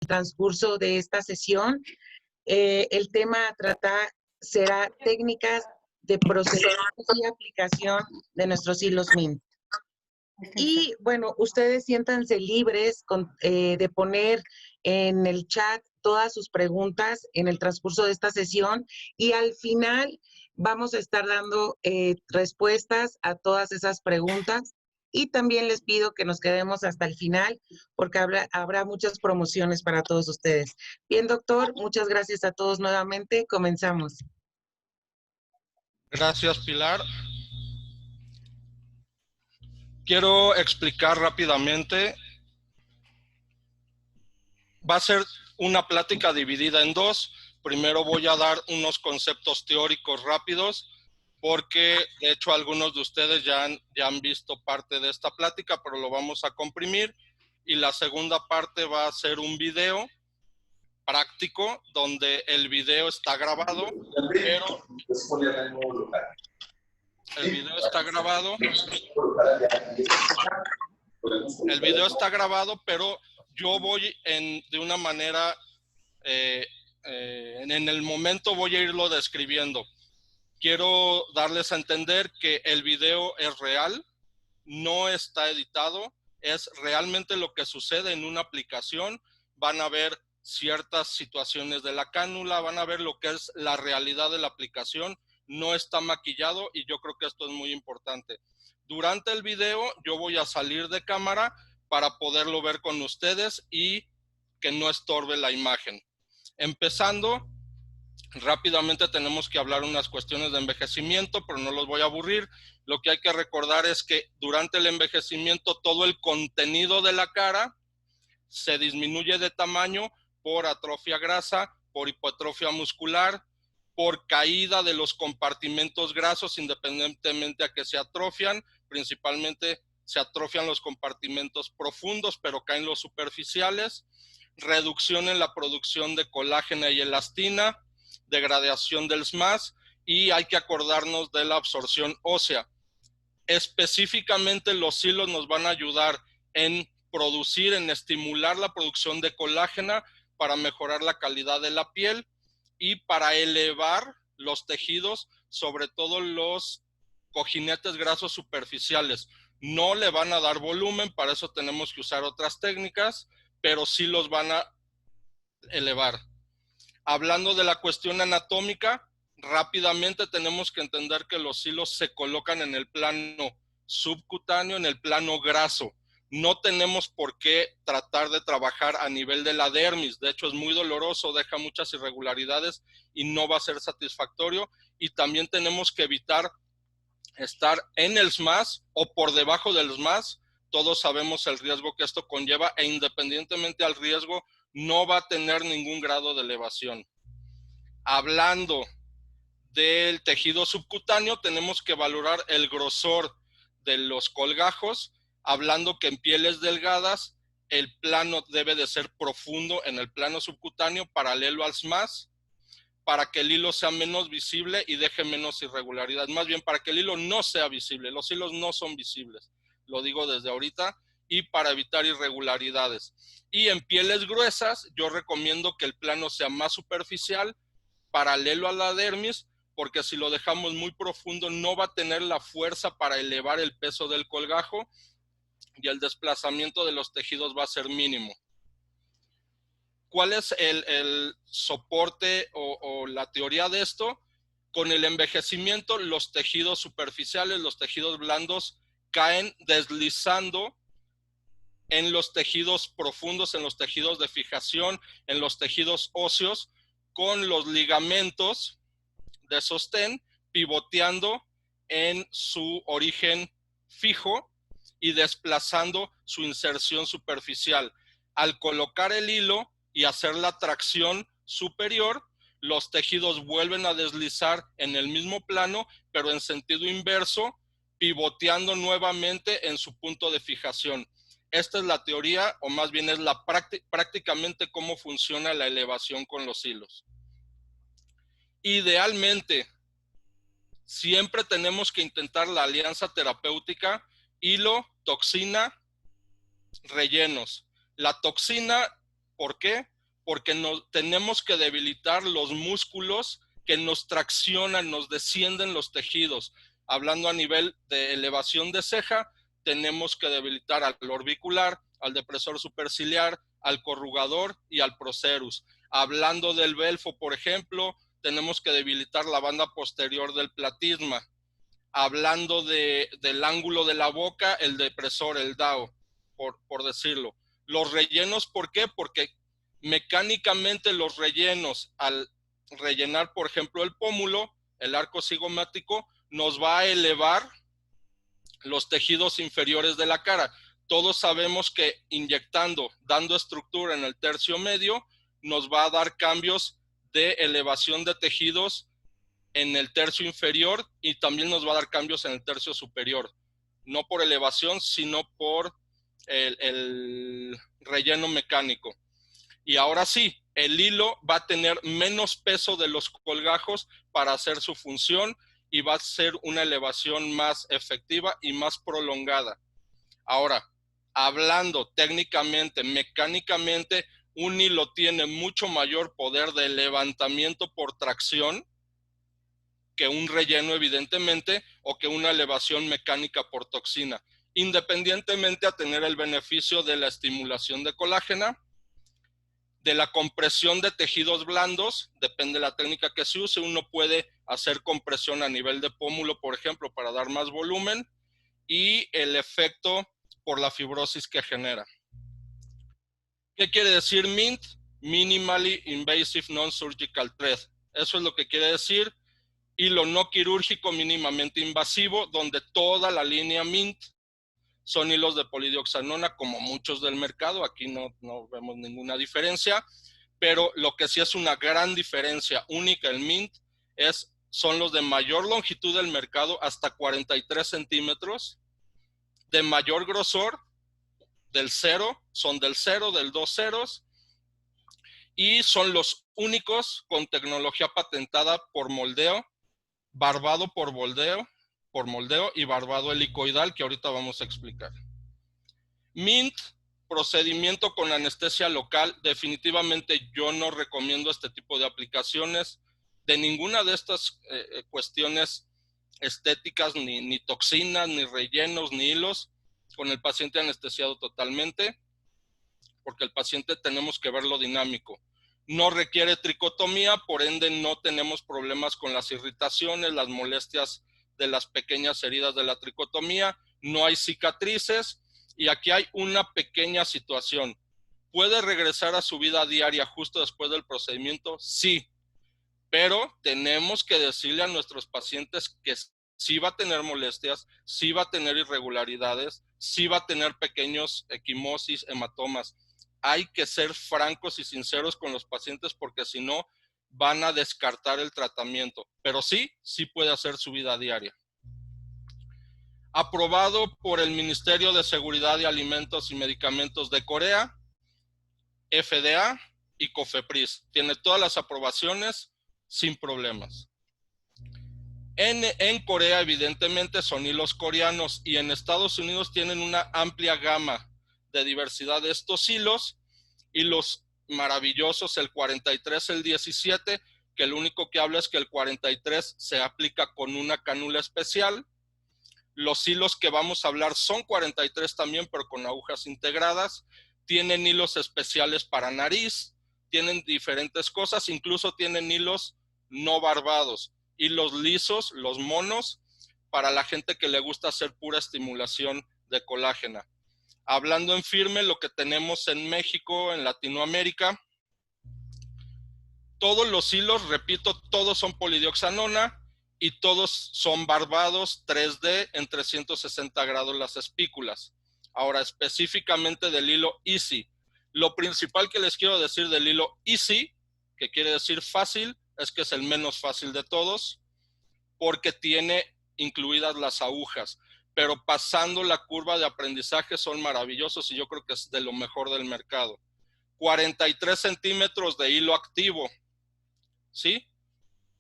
transcurso de esta sesión. El tema a tratar será técnicas de procesamiento y aplicación de nuestros hilos MINT. Y bueno, ustedes siéntanse libres de poner en el chat todas sus preguntas en el transcurso de esta sesión y al final vamos a estar dando respuestas a todas esas preguntas. Y también les pido que nos quedemos hasta el final porque habrá muchas promociones para todos ustedes. Bien, doctor, muchas gracias a todos nuevamente. Comenzamos. Gracias, Pilar. Quiero explicar rápidamente. Va a ser una plática dividida en dos. Primero voy a dar unos conceptos teóricos rápidos, porque de hecho algunos de ustedes ya han visto parte de esta plática, pero lo vamos a comprimir. Y la segunda parte va a ser un video práctico, donde el video está grabado, pero el video está grabado. El video está grabado, pero yo voy de una manera, en el momento voy a irlo describiendo. Quiero darles a entender que el video es real, no está editado, es realmente lo que sucede en una aplicación. Van a ver ciertas situaciones de la cánula, van a ver lo que es la realidad de la aplicación, no está maquillado y yo creo que esto es muy importante. Durante el video yo voy a salir de cámara para poderlo ver con ustedes y que no estorbe la imagen. Empezando, rápidamente tenemos que hablar unas cuestiones de envejecimiento, pero no los voy a aburrir. Lo que hay que recordar es que durante el envejecimiento todo el contenido de la cara se disminuye de tamaño por atrofia grasa, por hipotrofia muscular, por caída de los compartimentos grasos, independientemente a que se atrofian. Principalmente se atrofian los compartimentos profundos, pero caen los superficiales. Reducción en la producción de colágeno y elastina, degradación del SMAS, y hay que acordarnos de la absorción ósea. Específicamente los hilos nos van a ayudar en producir, en estimular la producción de colágeno para mejorar la calidad de la piel y para elevar los tejidos, sobre todo los cojinetes grasos superficiales. No le van a dar volumen, para eso tenemos que usar otras técnicas, pero sí los van a elevar. Hablando de la cuestión anatómica, rápidamente tenemos que entender que los hilos se colocan en el plano subcutáneo, en el plano graso. No tenemos por qué tratar de trabajar a nivel de la dermis. De hecho, es muy doloroso, deja muchas irregularidades y no va a ser satisfactorio. Y también tenemos que evitar estar en el SMAS o por debajo del SMAS. Todos sabemos el riesgo que esto conlleva e independientemente al riesgo, no va a tener ningún grado de elevación. Hablando del tejido subcutáneo, tenemos que valorar el grosor de los colgajos, hablando que en pieles delgadas el plano debe de ser profundo en el plano subcutáneo, paralelo al SMAS, para que el hilo sea menos visible y deje menos irregularidad. Más bien, para que el hilo no sea visible. Los hilos no son visibles, lo digo desde ahorita, y para evitar irregularidades. Y en pieles gruesas, yo recomiendo que el plano sea más superficial, paralelo a la dermis, porque si lo dejamos muy profundo no va a tener la fuerza para elevar el peso del colgajo y el desplazamiento de los tejidos va a ser mínimo. ¿Cuál es el soporte o la teoría de esto? Con el envejecimiento, los tejidos superficiales, los tejidos blandos, caen deslizando en los tejidos profundos, en los tejidos de fijación, en los tejidos óseos, con los ligamentos de sostén pivoteando en su origen fijo y desplazando su inserción superficial. Al colocar el hilo y hacer la tracción superior, los tejidos vuelven a deslizar en el mismo plano, pero en sentido inverso, pivoteando nuevamente en su punto de fijación. Esta es la teoría, o más bien es prácticamente cómo funciona la elevación con los hilos. Idealmente, siempre tenemos que intentar la alianza terapéutica, hilo, toxina, rellenos. La toxina ¿Por qué? Porque tenemos que debilitar los músculos que nos traccionan, nos descienden los tejidos. Hablando a nivel de elevación de ceja, tenemos que debilitar al orbicular, al depresor superciliar, al corrugador y al procerus. Hablando del belfo, por ejemplo, tenemos que debilitar la banda posterior del platisma. Hablando del ángulo de la boca, el depresor, el DAO, por decirlo. Los rellenos, ¿por qué? Porque mecánicamente los rellenos, al rellenar, por ejemplo, el pómulo, el arco cigomático, nos va a elevar los tejidos inferiores de la cara. Todos sabemos que inyectando, dando estructura en el tercio medio, nos va a dar cambios de elevación de tejidos en el tercio inferior y también nos va a dar cambios en el tercio superior. No por elevación, sino por el relleno mecánico. Y ahora sí, el hilo va a tener menos peso de los colgajos para hacer su función y va a ser una elevación más efectiva y más prolongada. Ahora, hablando técnicamente, mecánicamente, un hilo tiene mucho mayor poder de levantamiento por tracción que un relleno, evidentemente, o que una elevación mecánica por toxina, independientemente a tener el beneficio de la estimulación de colágeno, de la compresión de tejidos blandos, depende de la técnica que se use. Uno puede hacer compresión a nivel de pómulo, por ejemplo, para dar más volumen, y el efecto por la fibrosis que genera. ¿Qué quiere decir MINT? Minimally Invasive Non-Surgical Thread. Eso es lo que quiere decir. Hilo no quirúrgico mínimamente invasivo, donde toda la línea MINT son hilos de polidioxanona, como muchos del mercado. Aquí no vemos ninguna diferencia, pero lo que sí es una gran diferencia única el MINT son los de mayor longitud del mercado, hasta 43 centímetros, de mayor grosor, del 0, son del 0, del 2 ceros, y son los únicos con tecnología patentada por moldeo, barbado por moldeo y barbado helicoidal, que ahorita vamos a explicar. MINT, procedimiento con anestesia local. Definitivamente yo no recomiendo este tipo de aplicaciones de ninguna de estas cuestiones estéticas, ni toxinas, ni rellenos, ni hilos, con el paciente anestesiado totalmente, porque el paciente tenemos que verlo dinámico. No requiere tricotomía, por ende no tenemos problemas con las irritaciones, las molestias de las pequeñas heridas de la tricotomía, no hay cicatrices. Y aquí hay una pequeña situación. ¿Puede regresar a su vida diaria justo después del procedimiento? Sí, pero tenemos que decirle a nuestros pacientes que sí va a tener molestias, sí va a tener irregularidades, sí va a tener pequeños equimosis, hematomas. Hay que ser francos y sinceros con los pacientes, porque si no van a descartar el tratamiento. Pero sí puede hacer su vida diaria. Aprobado por el Ministerio de Seguridad de Alimentos y Medicamentos de Corea, FDA y COFEPRIS. Tiene todas las aprobaciones sin problemas. En Corea, evidentemente, son hilos coreanos, y en Estados Unidos tienen una amplia gama de diversidad de estos hilos, hilos maravillosos, el 43, el 17, que lo único que habla es que el 43 se aplica con una cánula especial. Los hilos que vamos a hablar son 43 también, pero con agujas integradas. Tienen hilos especiales para nariz, tienen diferentes cosas, incluso tienen hilos no barbados, hilos lisos, los monos, para la gente que le gusta hacer pura estimulación de colágeno. Hablando en firme, lo que tenemos en México, en Latinoamérica, todos los hilos, repito, todos son polidioxanona, y todos son barbados 3D en 360 grados las espículas. Ahora, específicamente del hilo Easy. Lo principal que les quiero decir del hilo Easy, que quiere decir fácil, es que es el menos fácil de todos, porque tiene incluidas las agujas. Pero pasando la curva de aprendizaje son maravillosos, y yo creo que es de lo mejor del mercado. 43 centímetros de hilo activo, ¿sí?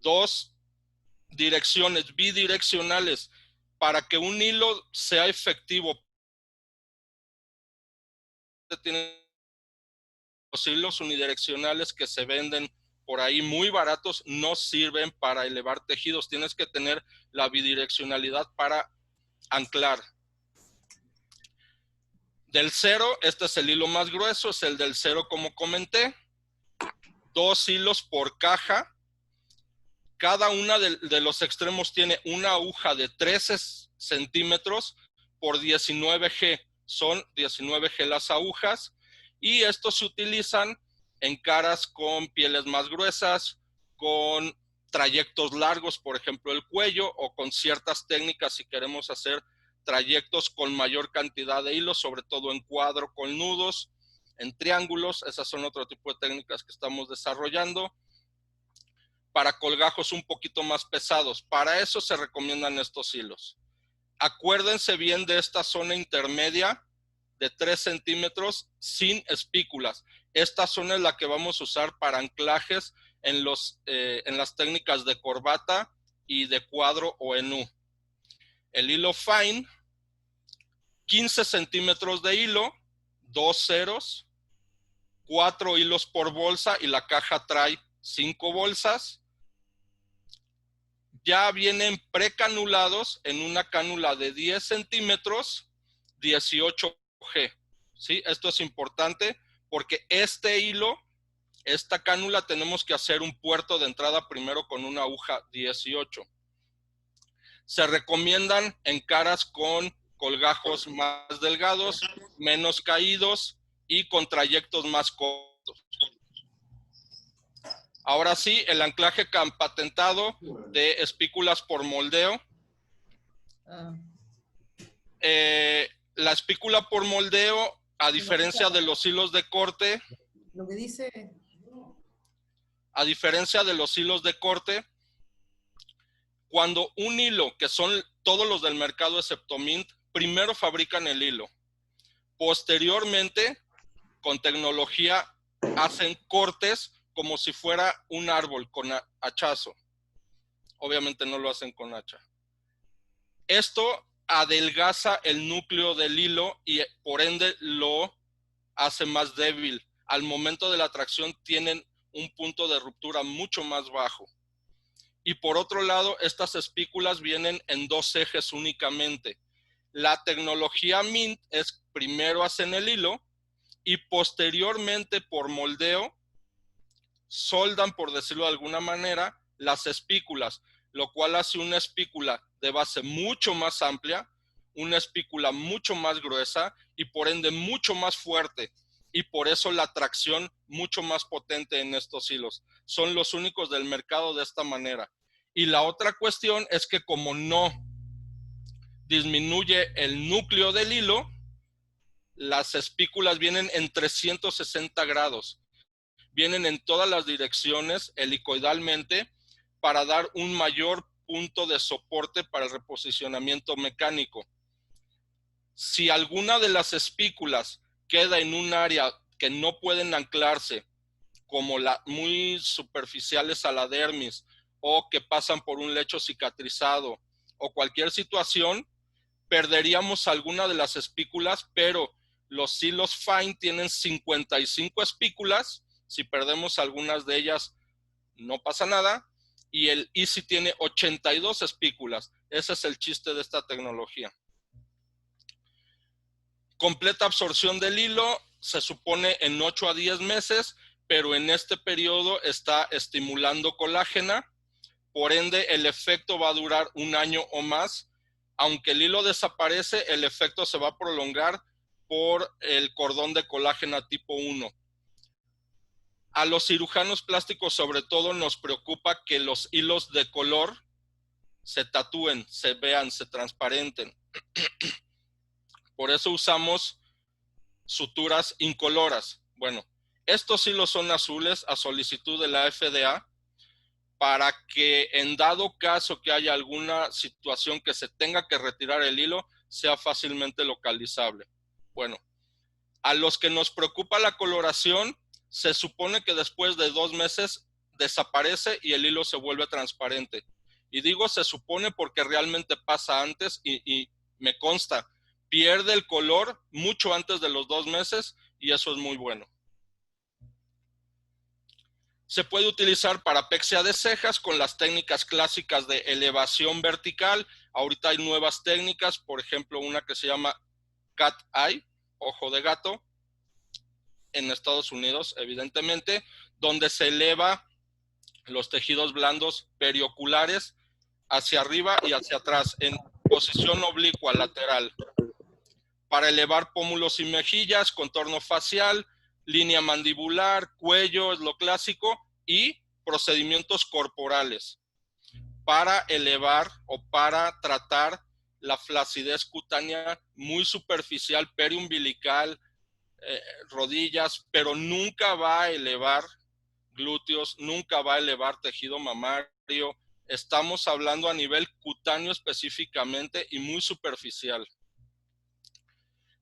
2 direcciones bidireccionales. Para que un hilo sea efectivo, tiene hilos unidireccionales que se venden por ahí muy baratos no sirven para elevar tejidos. Tienes que tener la bidireccionalidad para anclar. Del 0, este es el hilo más grueso, es el del 0 como comenté. 2 hilos por caja. Cada una de los extremos tiene una aguja de 13 centímetros por 19G. Son 19G las agujas. Y estos se utilizan en caras con pieles más gruesas, con trayectos largos, por ejemplo el cuello, o con ciertas técnicas si queremos hacer trayectos con mayor cantidad de hilos, sobre todo en cuadro con nudos, en triángulos. Esas son otro tipo de técnicas que estamos desarrollando. Para colgajos un poquito más pesados, para eso se recomiendan estos hilos. Acuérdense bien de esta zona intermedia de 3 centímetros sin espículas. Esta zona es la que vamos a usar para anclajes en las técnicas de corbata y de cuadro o en U. El hilo fine, 15 centímetros de hilo, 2 ceros, 4 hilos por bolsa y la caja trae 5 bolsas. Ya vienen precanulados en una cánula de 10 centímetros, 18G. ¿Sí? Esto es importante porque este hilo, esta cánula, tenemos que hacer un puerto de entrada primero con una aguja 18. Se recomiendan en caras con colgajos más delgados, menos caídos y con trayectos más cortos. Ahora sí, el anclaje patentado de espículas por moldeo. La espícula por moldeo, a diferencia de los hilos de corte, cuando un hilo, que son todos los del mercado excepto Mint, primero fabrican el hilo. Posteriormente, con tecnología, hacen cortes como si fuera un árbol con hachazo. Obviamente no lo hacen con hacha. Esto adelgaza el núcleo del hilo y por ende lo hace más débil. Al momento de la tracción tienen un punto de ruptura mucho más bajo. Y por otro lado, estas espículas vienen en 2 ejes únicamente. La tecnología Mint es primero hacen el hilo y posteriormente por moldeo soldan, por decirlo de alguna manera, las espículas, lo cual hace una espícula de base mucho más amplia, una espícula mucho más gruesa y por ende mucho más fuerte, y por eso la tracción mucho más potente en estos hilos. Son los únicos del mercado de esta manera. Y la otra cuestión es que como no disminuye el núcleo del hilo, las espículas vienen en 360 grados. Vienen en todas las direcciones helicoidalmente para dar un mayor punto de soporte para el reposicionamiento mecánico. Si alguna de las espículas queda en un área que no pueden anclarse, como muy superficiales a la dermis, o que pasan por un lecho cicatrizado, o cualquier situación, perderíamos alguna de las espículas, pero los hilos fine tienen 55 espículas. Si perdemos algunas de ellas, no pasa nada. Y el Easy tiene 82 espículas. Ese es el chiste de esta tecnología. Completa absorción del hilo se supone en 8 a 10 meses, pero en este periodo está estimulando colágena. Por ende, el efecto va a durar 1 año o más. Aunque el hilo desaparece, el efecto se va a prolongar por el cordón de colágena tipo 1. A los cirujanos plásticos sobre todo nos preocupa que los hilos de color se tatúen, se vean, se transparenten. Por eso usamos suturas incoloras. Bueno, estos hilos son azules a solicitud de la FDA para que en dado caso que haya alguna situación que se tenga que retirar el hilo, sea fácilmente localizable. Bueno, a los que nos preocupa la coloración, se supone que después de 2 meses desaparece y el hilo se vuelve transparente. Y digo se supone porque realmente pasa antes y me consta, pierde el color mucho antes de los 2 meses y eso es muy bueno. Se puede utilizar para apexia de cejas con las técnicas clásicas de elevación vertical. Ahorita hay nuevas técnicas, por ejemplo, una que se llama cat eye, ojo de gato, en Estados Unidos, evidentemente, donde se eleva los tejidos blandos perioculares hacia arriba y hacia atrás, en posición oblicua lateral, para elevar pómulos y mejillas, contorno facial, línea mandibular, cuello, es lo clásico, y procedimientos corporales para elevar o para tratar la flacidez cutánea muy superficial, periumbilical, rodillas, pero nunca va a elevar glúteos, nunca va a elevar tejido mamario. Estamos hablando a nivel cutáneo específicamente y muy superficial.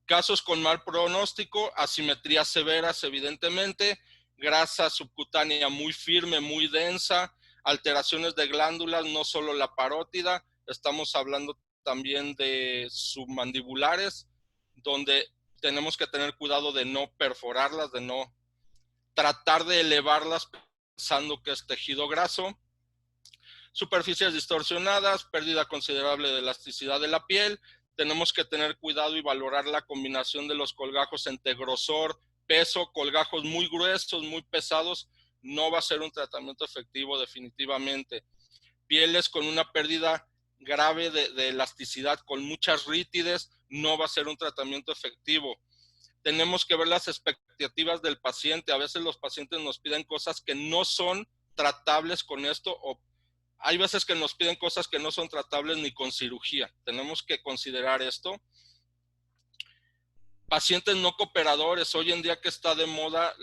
Casos con mal pronóstico, asimetrías severas evidentemente, grasa subcutánea muy firme, muy densa, alteraciones de glándulas, no solo la parótida, estamos hablando también de submandibulares, donde tenemos que tener cuidado de no perforarlas, de no tratar de elevarlas pensando que es tejido graso. Superficies distorsionadas, pérdida considerable de elasticidad de la piel. Tenemos que tener cuidado y valorar la combinación de los colgajos entre grosor, peso. Colgajos muy gruesos, muy pesados, no va a ser un tratamiento efectivo definitivamente. Pieles con una pérdida grave de elasticidad, con muchas rítides, no va a ser un tratamiento efectivo. Tenemos que ver las expectativas del paciente. A veces los pacientes nos piden cosas que no son tratables con esto, o hay veces que nos piden cosas que no son tratables ni con cirugía. Tenemos que considerar esto. Pacientes no cooperadores. Hoy en día que está de moda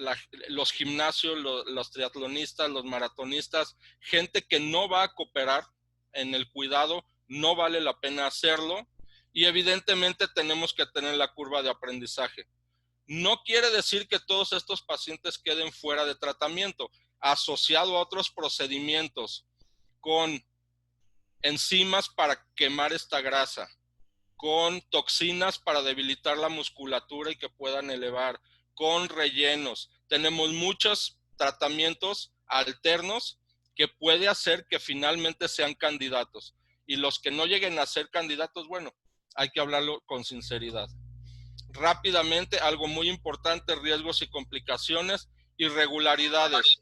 los gimnasios, los triatlonistas, los maratonistas, gente que no va a cooperar en el cuidado, no vale la pena hacerlo. Y evidentemente tenemos que tener la curva de aprendizaje. No quiere decir que todos estos pacientes queden fuera de tratamiento, asociado a otros procedimientos con enzimas para quemar esta grasa, con toxinas para debilitar la musculatura y que puedan elevar, con rellenos. Tenemos muchos tratamientos alternos que puede hacer que finalmente sean candidatos. Y los que no lleguen a ser candidatos, bueno, hay que hablarlo con sinceridad. Rápidamente, algo muy importante, riesgos y complicaciones, irregularidades.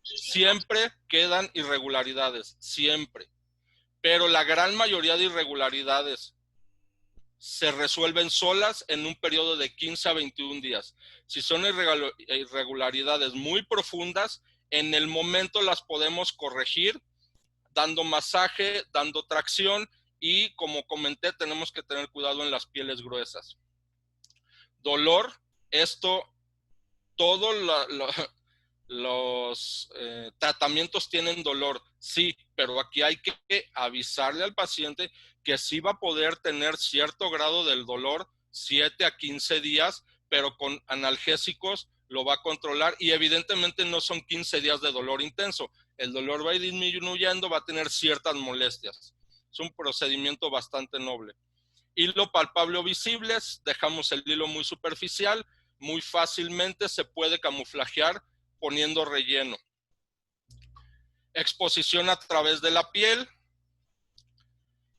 Siempre quedan irregularidades, siempre. Pero la gran mayoría de irregularidades se resuelven solas en un periodo de 15 a 21 días. Si son irregularidades muy profundas, en el momento las podemos corregir dando masaje, dando tracción y, como comenté, tenemos que tener cuidado en las pieles gruesas. Dolor, esto, todos los tratamientos tienen dolor, sí, pero aquí hay que avisarle al paciente que sí va a poder tener cierto grado del dolor, 7 a 15 días, pero con analgésicos lo va a controlar y evidentemente no son 15 días de dolor intenso. El dolor va a ir disminuyendo, va a tener ciertas molestias. Es un procedimiento bastante noble. Hilo palpable o visibles, dejamos el hilo muy superficial, muy fácilmente se puede camuflajear poniendo relleno. Exposición a través de la piel,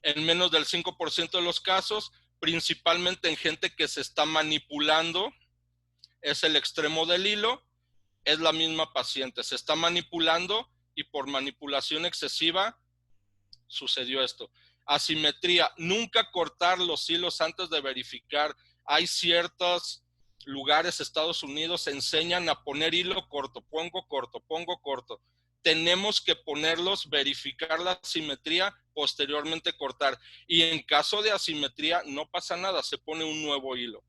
en menos del 5% de los casos, principalmente en gente que se está manipulando, es el extremo del hilo, es la misma paciente, se está manipulando y por manipulación excesiva sucedió esto. Asimetría, nunca cortar los hilos antes de verificar. Hay ciertos lugares, Estados Unidos, enseñan a poner hilo corto, pongo corto, pongo corto. Tenemos que ponerlos, verificar la asimetría, posteriormente cortar. Y en caso de asimetría no pasa nada, se pone un nuevo hilo.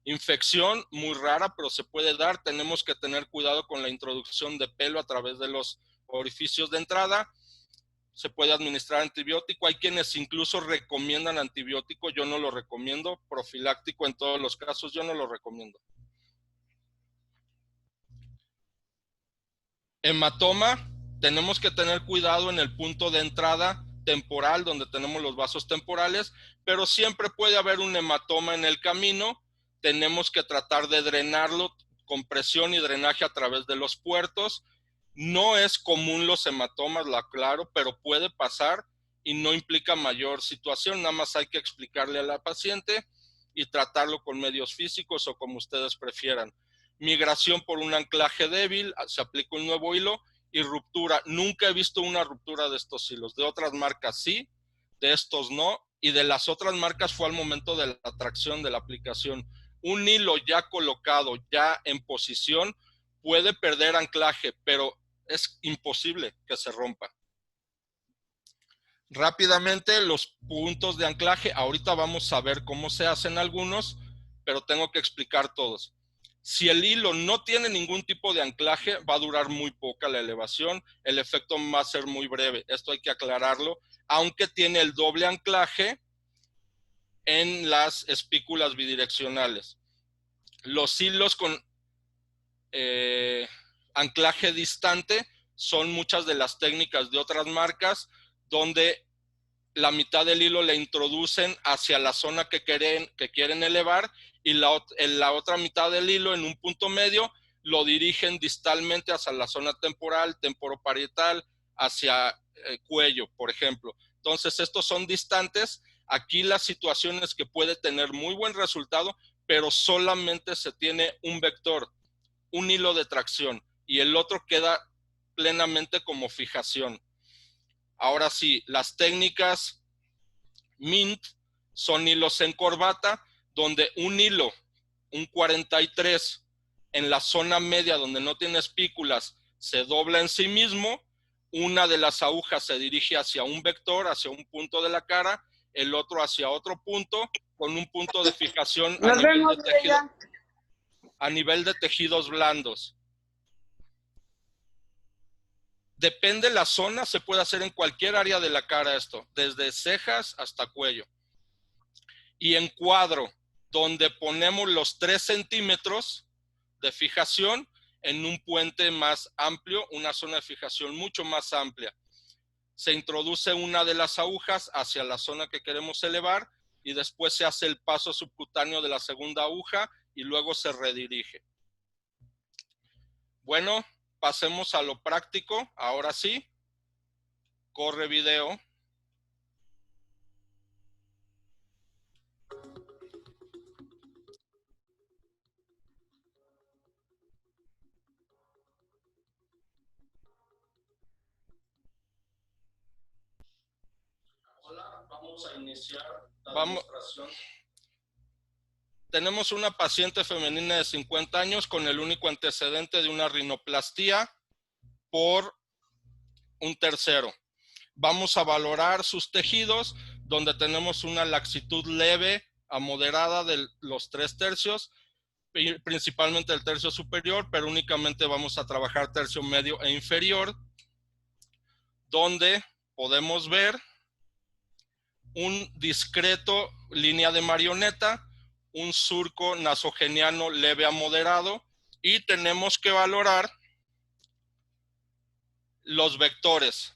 Infección, muy rara, pero se puede dar. Tenemos que tener cuidado con la introducción de pelo a través de los orificios de entrada. Se puede administrar antibiótico. Hay quienes incluso recomiendan antibiótico. Yo no lo recomiendo. Profiláctico en todos los casos, yo no lo recomiendo. Hematoma, tenemos que tener cuidado en el punto de entrada temporal, donde tenemos los vasos temporales, pero siempre puede haber un hematoma en el camino. Tenemos que tratar de drenarlo compresión y drenaje a través de los puertos. No es común los hematomas, lo aclaro, pero puede pasar y no implica mayor situación. Nada más hay que explicarle a la paciente y tratarlo con medios físicos o como ustedes prefieran. Migración por un anclaje débil, se aplica un nuevo hilo y ruptura. Nunca he visto una ruptura de estos hilos. De otras marcas sí, de estos no. Y de las otras marcas fue al momento de la tracción de la aplicación. Un hilo ya colocado, ya en posición, puede perder anclaje, pero es imposible que se rompa. Rápidamente, los puntos de anclaje. Ahorita vamos a ver cómo se hacen algunos, pero tengo que explicar todos. Si el hilo no tiene ningún tipo de anclaje, va a durar muy poca la elevación. El efecto va a ser muy breve. Esto hay que aclararlo. Aunque tiene el doble anclaje en las espículas bidireccionales. Los hilos con anclaje distante son muchas de las técnicas de otras marcas donde la mitad del hilo le introducen hacia la zona que quieren elevar y la otra mitad del hilo en un punto medio lo dirigen distalmente hacia la zona temporal, temporoparietal, hacia cuello, por ejemplo. Entonces, estos son distantes. Aquí la situación es que puede tener muy buen resultado, pero solamente se tiene un vector, un hilo de tracción, y el otro queda plenamente como fijación. Ahora sí, las técnicas MINT son hilos en corbata, donde un hilo, un 43, en la zona media donde no tiene espículas, se dobla en sí mismo. Una de las agujas se dirige hacia un vector, hacia un punto de la cara, el otro hacia otro punto, con un punto de fijación a nivel de tejidos blandos. Depende de la zona, se puede hacer en cualquier área de la cara esto, desde cejas hasta cuello. Y en cuadro, donde ponemos los 3 centímetros de fijación en un puente más amplio, una zona de fijación mucho más amplia. Se introduce una de las agujas hacia la zona que queremos elevar y después se hace el paso subcutáneo de la segunda aguja y luego se redirige. Bueno, pasemos a lo práctico. Ahora sí, corre video. Hola, vamos a iniciar la demostración. Tenemos una paciente femenina de 50 años con el único antecedente de una rinoplastía por un tercero. Vamos a valorar sus tejidos, donde tenemos una laxitud leve a moderada de los 3/3, principalmente el tercio superior, pero únicamente vamos a trabajar tercio medio e inferior, donde podemos ver un discreto línea de marioneta, un surco nasogeniano leve a moderado, y tenemos que valorar los vectores.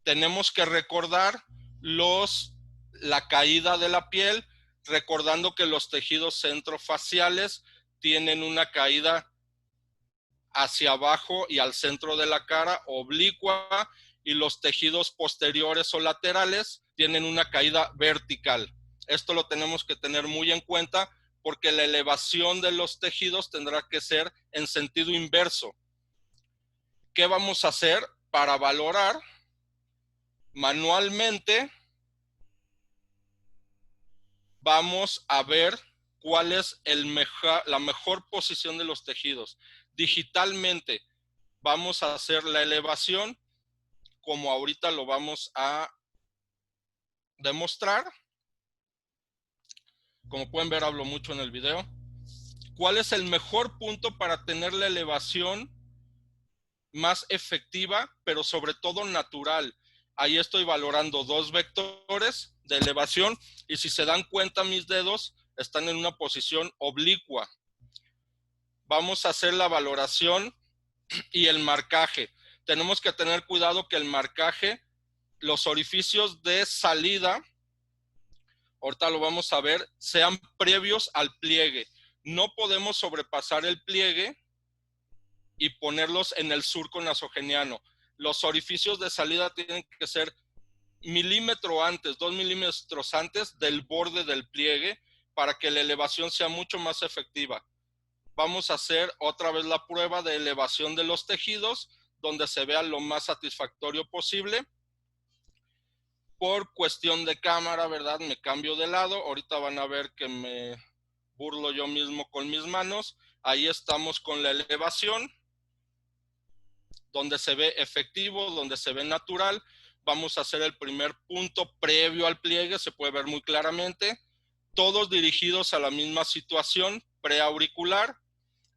Tenemos que recordar la caída de la piel, recordando que los tejidos centrofaciales tienen una caída hacia abajo y al centro de la cara, oblicua, y los tejidos posteriores o laterales tienen una caída vertical. Esto lo tenemos que tener muy en cuenta porque la elevación de los tejidos tendrá que ser en sentido inverso. ¿Qué vamos a hacer para valorar? Manualmente vamos a ver cuál es la mejor posición de los tejidos. Digitalmente vamos a hacer la elevación, como ahorita lo vamos a demostrar. Como pueden ver, hablo mucho en el video. ¿Cuál es el mejor punto para tener la elevación más efectiva, pero sobre todo natural? Ahí estoy valorando 2 vectores de elevación y si se dan cuenta, mis dedos están en una posición oblicua. Vamos a hacer la valoración y el marcaje. Tenemos que tener cuidado que el marcaje, los orificios de salida, ahorita lo vamos a ver, sean previos al pliegue. No podemos sobrepasar el pliegue y ponerlos en el surco nasogeniano. Los orificios de salida tienen que ser milímetro antes, 2 milímetros antes del borde del pliegue para que la elevación sea mucho más efectiva. Vamos a hacer otra vez la prueba de elevación de los tejidos donde se vea lo más satisfactorio posible. Por cuestión de cámara, ¿verdad? Me cambio de lado. Ahorita van a ver que me burlo yo mismo con mis manos. Ahí estamos con la elevación, donde se ve efectivo, donde se ve natural. Vamos a hacer el primer punto previo al pliegue, se puede ver muy claramente. Todos dirigidos a la misma situación preauricular.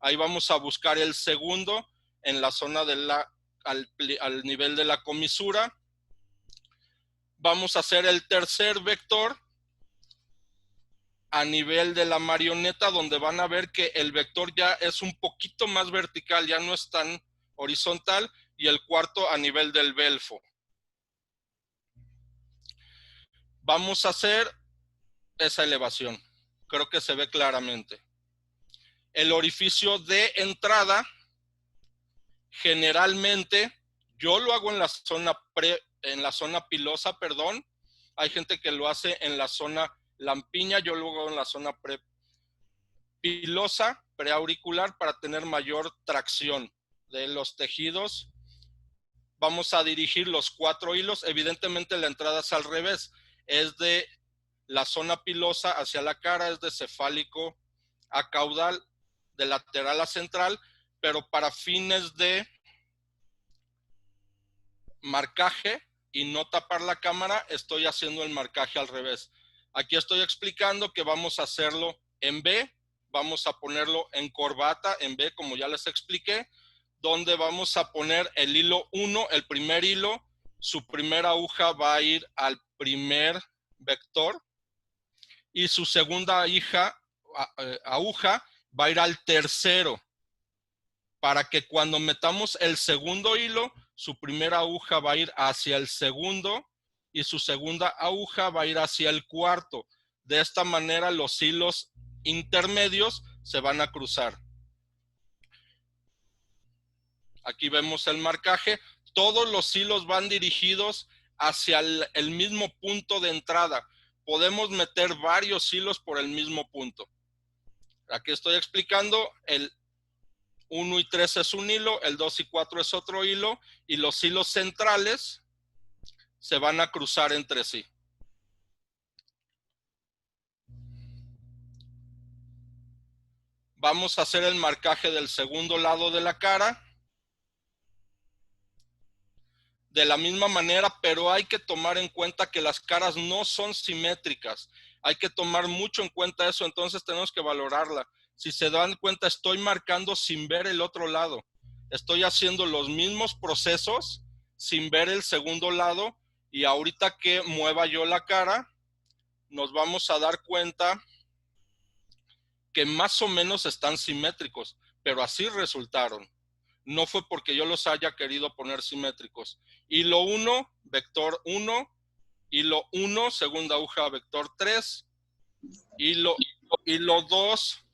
Ahí vamos a buscar el segundo en la zona de al nivel de la comisura. Vamos a hacer el tercer vector a nivel de la marioneta, donde van a ver que el vector ya es un poquito más vertical, ya no es tan horizontal, y el cuarto a nivel del belfo. Vamos a hacer esa elevación. Creo que se ve claramente. El orificio de entrada, generalmente, yo lo hago en la zona pilosa, perdón. Hay gente que lo hace en la zona lampiña, yo lo hago en la zona pilosa, preauricular, para tener mayor tracción de los tejidos. Vamos a dirigir los 4 hilos. Evidentemente la entrada es al revés. Es de la zona pilosa hacia la cara, es de cefálico a caudal, de lateral a central, pero para fines de marcaje y no tapar la cámara, estoy haciendo el marcaje al revés. Aquí estoy explicando que vamos a hacerlo en B, vamos a ponerlo en corbata, en B, como ya les expliqué, donde vamos a poner el hilo 1, el primer hilo, su primera aguja va a ir al primer vector y su segunda aguja va a ir al tercero, para que cuando metamos el segundo hilo, su primera aguja va a ir hacia el segundo y su segunda aguja va a ir hacia el cuarto. De esta manera los hilos intermedios se van a cruzar. Aquí vemos el marcaje. Todos los hilos van dirigidos hacia el mismo punto de entrada. Podemos meter varios hilos por el mismo punto. Aquí estoy explicando, el 1 y 3 es un hilo, el 2 y 4 es otro hilo, y los hilos centrales se van a cruzar entre sí. Vamos a hacer el marcaje del segundo lado de la cara. De la misma manera, pero hay que tomar en cuenta que las caras no son simétricas. Hay que tomar mucho en cuenta eso, entonces tenemos que valorarla. Si se dan cuenta, estoy marcando sin ver el otro lado. Estoy haciendo los mismos procesos sin ver el segundo lado, y ahorita que mueva yo la cara, nos vamos a dar cuenta que más o menos están simétricos, pero así resultaron. No fue porque yo los haya querido poner simétricos. Hilo 1, vector 1, hilo 1, segunda aguja, vector 3, hilo 2,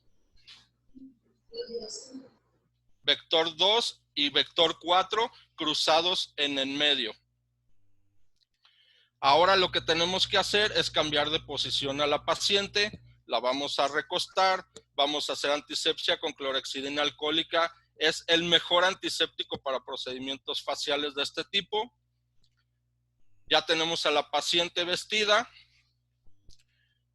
vector 2 y vector 4 cruzados en el medio. Ahora lo que tenemos que hacer es cambiar de posición a la paciente. La vamos a recostar, vamos a hacer antisepsia con clorhexidina alcohólica. Es el mejor antiséptico para procedimientos faciales de este tipo. Ya tenemos a la paciente vestida,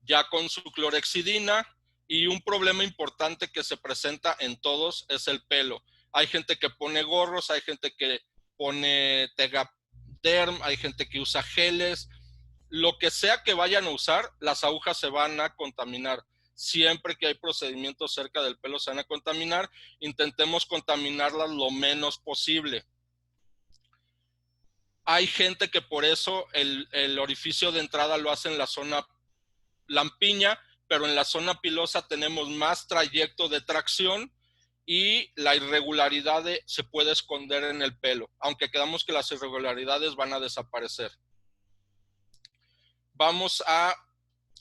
ya con su clorhexidina, y un problema importante que se presenta en todos es el pelo. Hay gente que pone gorros, hay gente que pone Tegaderm, hay gente que usa geles. Lo que sea que vayan a usar, las agujas se van a contaminar. Siempre que hay procedimientos cerca del pelo se van a contaminar. Intentemos contaminarlas lo menos posible. Hay gente que por eso el orificio de entrada lo hace en la zona lampiña, pero en la zona pilosa tenemos más trayecto de tracción y la irregularidad se puede esconder en el pelo, aunque quedamos que las irregularidades van a desaparecer. Vamos a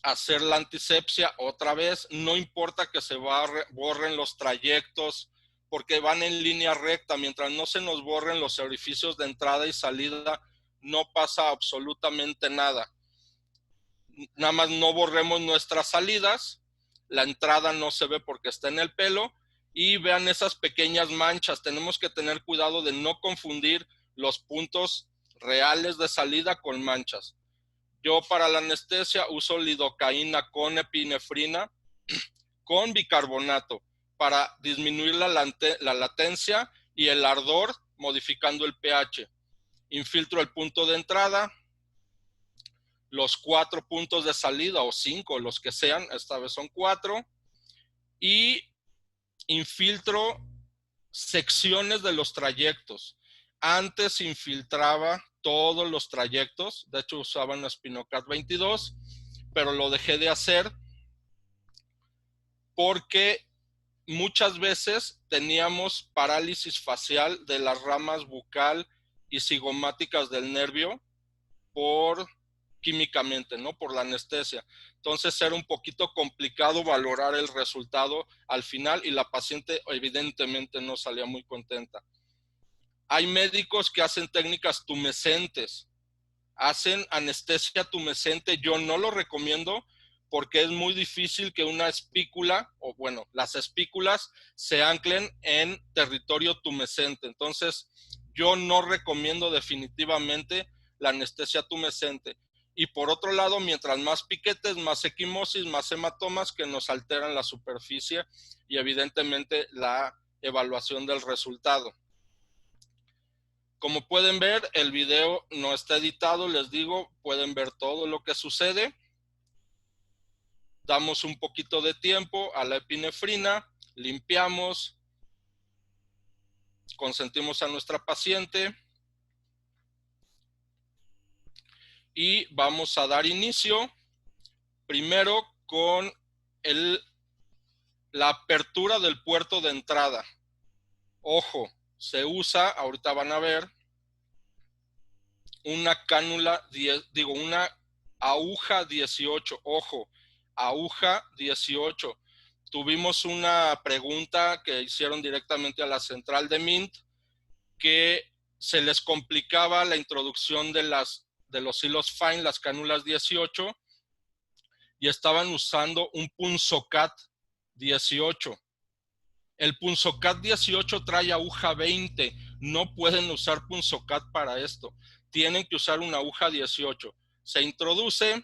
hacer la antisepsia otra vez. No importa que se borren los trayectos porque van en línea recta. Mientras no se nos borren los orificios de entrada y salida, no pasa absolutamente nada. Nada más no borremos nuestras salidas, la entrada no se ve porque está en el pelo, y vean esas pequeñas manchas. Tenemos que tener cuidado de no confundir los puntos reales de salida con manchas. Yo para la anestesia uso lidocaína con epinefrina con bicarbonato para disminuir la latencia y el ardor modificando el pH. Infiltro el punto de entrada, los 4 puntos de salida o 5, los que sean, esta vez son 4, y infiltro secciones de los trayectos. Antes infiltraba todos los trayectos, de hecho usaba una Spinocat 22, pero lo dejé de hacer porque muchas veces teníamos parálisis facial de las ramas bucal y cigomáticas del nervio por químicamente, ¿no? Por la anestesia. Entonces era un poquito complicado valorar el resultado al final y la paciente evidentemente no salía muy contenta. Hay médicos que hacen técnicas tumescentes, hacen anestesia tumescente. Yo no lo recomiendo porque es muy difícil que una espícula, o bueno, las espículas se anclen en territorio tumescente. Entonces, yo no recomiendo definitivamente la anestesia tumescente. Y por otro lado, mientras más piquetes, más equimosis, más hematomas que nos alteran la superficie y evidentemente la evaluación del resultado. Como pueden ver, el video no está editado, les digo, pueden ver todo lo que sucede. Damos un poquito de tiempo a la epinefrina, limpiamos, consentimos a nuestra paciente y vamos a dar inicio primero con la apertura del puerto de entrada. Ojo, se usa, ahorita van a ver, una cánula, una aguja 18, ojo, aguja 18. Tuvimos una pregunta que hicieron directamente a la central de Mint, que se les complicaba la introducción de los hilos fine, las cánulas 18, y estaban usando un Punzocat 18. El Punzocat 18 trae aguja 20, no pueden usar Punzocat para esto. Tienen que usar una aguja 18. Se introduce,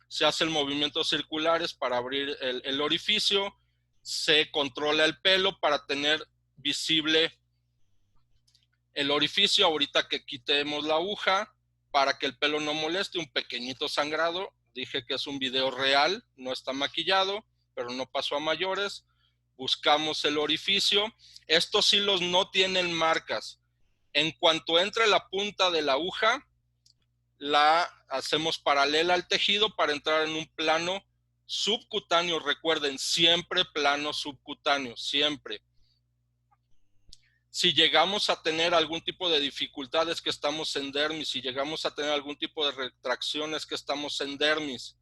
se hace el movimiento circulares para abrir el orificio, se controla el pelo para tener visible el orificio. Ahorita que quitemos la aguja, para que el pelo no moleste, un pequeñito sangrado. Dije que es un video real, no está maquillado, pero no pasó a mayores. Buscamos el orificio. Estos hilos no tienen marcas. En cuanto entre la punta de la aguja, la hacemos paralela al tejido para entrar en un plano subcutáneo. Recuerden, siempre plano subcutáneo, siempre. Si llegamos a tener algún tipo de dificultades que estamos en dermis, si llegamos a tener algún tipo de retracciones que estamos en dermis,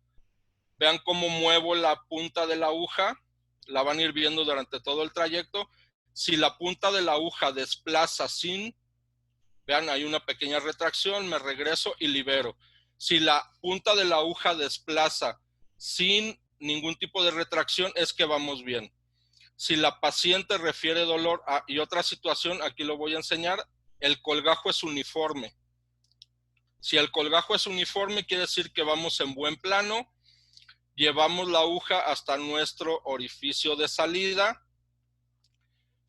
vean cómo muevo la punta de la aguja, la van a ir viendo durante todo el trayecto. Si la punta de la aguja desplaza vean, hay una pequeña retracción, me regreso y libero. Si la punta de la aguja desplaza sin ningún tipo de retracción, es que vamos bien. Si la paciente refiere dolor y otra situación, aquí lo voy a enseñar, el colgajo es uniforme. Si el colgajo es uniforme, quiere decir que vamos en buen plano. Llevamos la aguja hasta nuestro orificio de salida.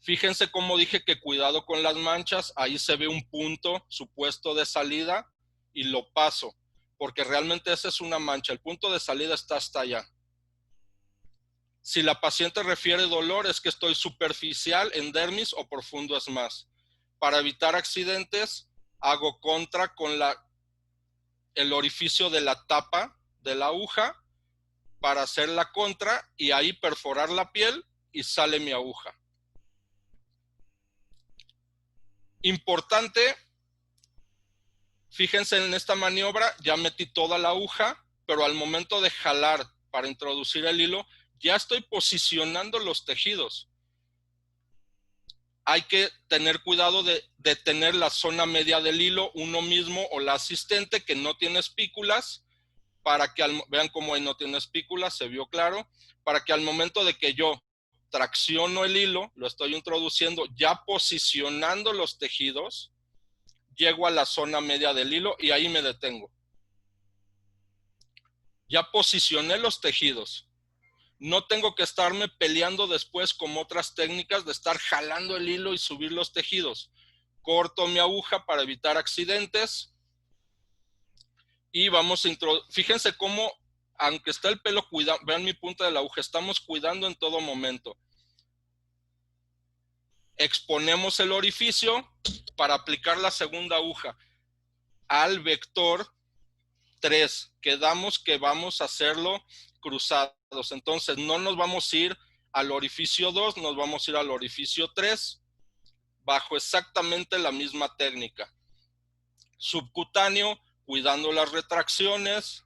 Fíjense cómo dije que cuidado con las manchas. Ahí se ve un punto supuesto de salida y lo paso, porque realmente esa es una mancha. El punto de salida está hasta allá. Si la paciente refiere dolor, es que estoy superficial en dermis o profundo es más. Para evitar accidentes, hago contra con el orificio de la tapa de la aguja para hacer la contra y ahí perforar la piel y sale mi aguja. Importante, fíjense en esta maniobra, ya metí toda la aguja, pero al momento de jalar para introducir el hilo, ya estoy posicionando los tejidos. hay que tener cuidado de tener la zona media del hilo uno mismo o la asistente que no tiene espículas, para que, vean cómo ahí no tiene espículas, se vio claro, para que al momento de que yo tracciono el hilo, lo estoy introduciendo, ya posicionando los tejidos, llego a la zona media del hilo y ahí me detengo. Ya posicioné los tejidos. No tengo que estarme peleando después con otras técnicas de estar jalando el hilo y subir los tejidos. Corto mi aguja para evitar accidentes. Y vamos a introducir, fíjense cómo, aunque está el pelo cuidado, vean mi punta de la aguja, estamos cuidando en todo momento. Exponemos el orificio para aplicar la segunda aguja al vector 3. Quedamos que vamos a hacerlo cruzados. Entonces no nos vamos a ir al orificio 2, nos vamos a ir al orificio 3 bajo exactamente la misma técnica. Subcutáneo, cuidando las retracciones.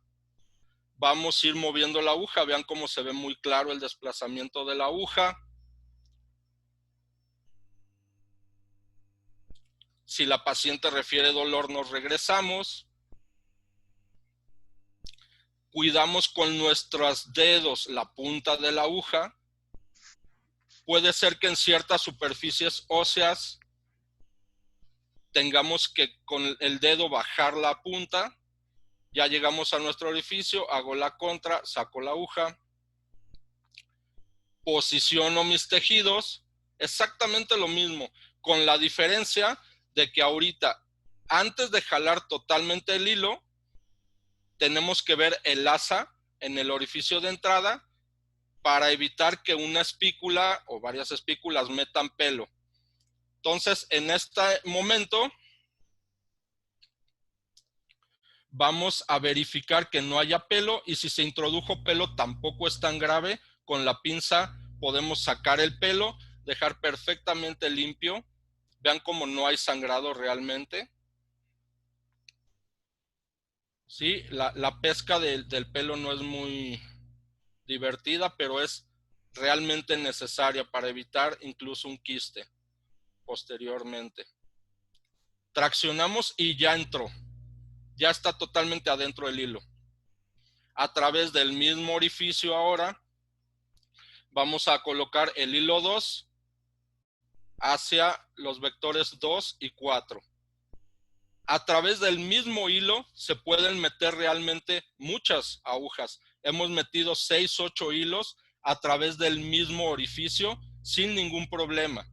Vamos a ir moviendo la aguja. Vean cómo se ve muy claro el desplazamiento de la aguja. Si la paciente refiere dolor, nos regresamos. Cuidamos con nuestros dedos la punta de la aguja. Puede ser que en ciertas superficies óseas tengamos que con el dedo bajar la punta. Ya llegamos a nuestro orificio, hago la contra, saco la aguja. Posiciono mis tejidos. Exactamente lo mismo, con la diferencia de que ahorita, antes de jalar totalmente el hilo, tenemos que ver el asa en el orificio de entrada para evitar que una espícula o varias espículas metan pelo. Entonces, en este momento, vamos a verificar que no haya pelo, y si se introdujo pelo tampoco es tan grave. Con la pinza podemos sacar el pelo, dejar perfectamente limpio. Vean cómo no hay sangrado realmente. Sí, la pesca del pelo no es muy divertida, pero es realmente necesaria para evitar incluso un quiste posteriormente. Traccionamos y ya entró. Ya está totalmente adentro del hilo. A través del mismo orificio ahora vamos a colocar el hilo 2 hacia los vectores 2 y 4. A través del mismo hilo se pueden meter realmente muchas agujas. Hemos metido 6, 8 hilos a través del mismo orificio sin ningún problema.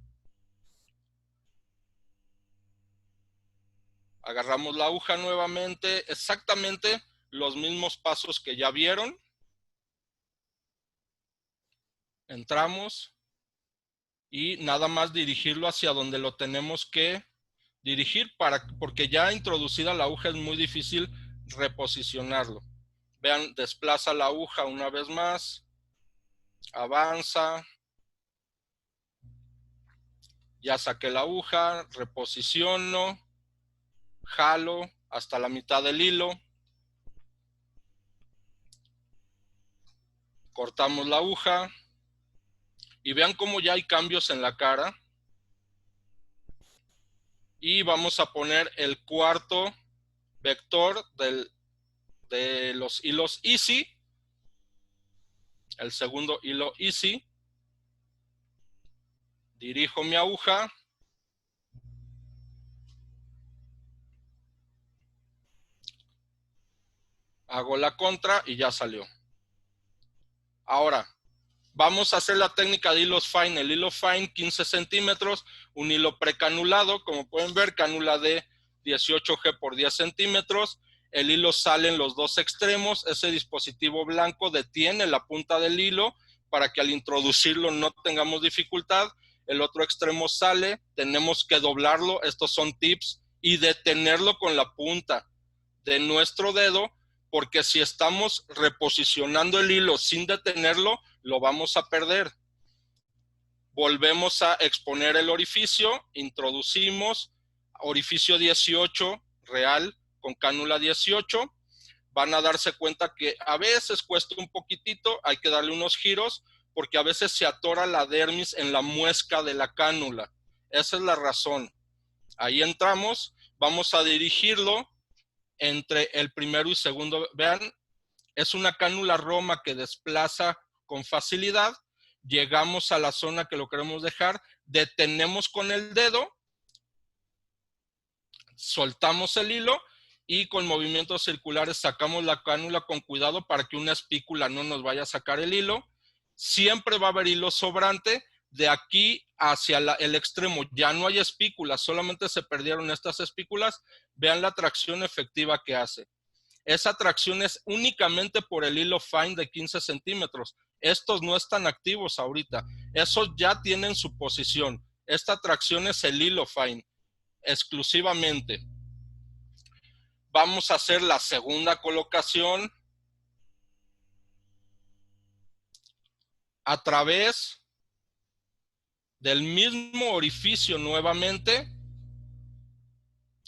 Agarramos la aguja nuevamente, exactamente los mismos pasos que ya vieron. Entramos y nada más dirigirlo hacia donde lo tenemos que dirigir, porque ya introducida la aguja es muy difícil reposicionarlo. Vean, desplaza la aguja una vez más, avanza, ya saqué la aguja, reposiciono, jalo hasta la mitad del hilo, cortamos la aguja y vean cómo ya hay cambios en la cara. Y vamos a poner el cuarto vector de los hilos Easy, el segundo hilo Easy. Dirijo mi aguja. Hago la contra y ya salió. Ahora, vamos a hacer la técnica de hilos fine. El hilo fine, 15 centímetros, un hilo precanulado. Como pueden ver, cánula de 18G por 10 centímetros. El hilo sale en los dos extremos. Ese dispositivo blanco detiene la punta del hilo para que al introducirlo no tengamos dificultad. El otro extremo sale, tenemos que doblarlo. Estos son tips. Y detenerlo con la punta de nuestro dedo, porque si estamos reposicionando el hilo sin detenerlo, lo vamos a perder. Volvemos a exponer el orificio, introducimos orificio 18 real con cánula 18. Van a darse cuenta que a veces cuesta un poquitito, hay que darle unos giros, porque a veces se atora la dermis en la muesca de la cánula. Esa es la razón. Ahí entramos, vamos a dirigirlo entre el primero y segundo. Vean, es una cánula Roma que desplaza con facilidad. Llegamos a la zona que lo queremos dejar, detenemos con el dedo, soltamos el hilo y con movimientos circulares sacamos la cánula con cuidado para que una espícula no nos vaya a sacar el hilo. Siempre va a haber hilo sobrante. De aquí hacia el extremo ya no hay espículas, solamente se perdieron estas espículas. Vean la tracción efectiva que hace. Esa tracción es únicamente por el hilo fine de 15 centímetros. Estos no están activos ahorita. Esos ya tienen su posición. Esta tracción es el hilo fine, exclusivamente. Vamos a hacer la segunda colocación a través del mismo orificio nuevamente.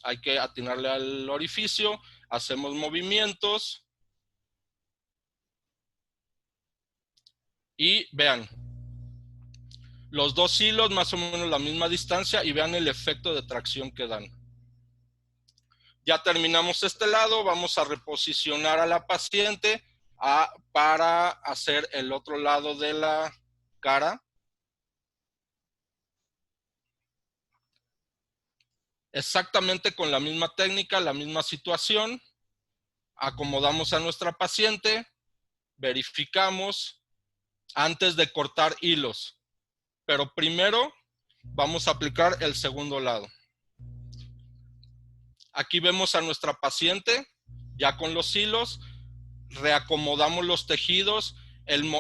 Hay que atinarle al orificio. Hacemos movimientos. Y vean, los dos hilos más o menos la misma distancia y vean el efecto de tracción que dan. Ya terminamos este lado, vamos a reposicionar a la paciente para hacer el otro lado de la cara. Exactamente con la misma técnica, la misma situación. Acomodamos a nuestra paciente, verificamos antes de cortar hilos. Pero primero vamos a aplicar el segundo lado. Aquí vemos a nuestra paciente ya con los hilos, reacomodamos los tejidos,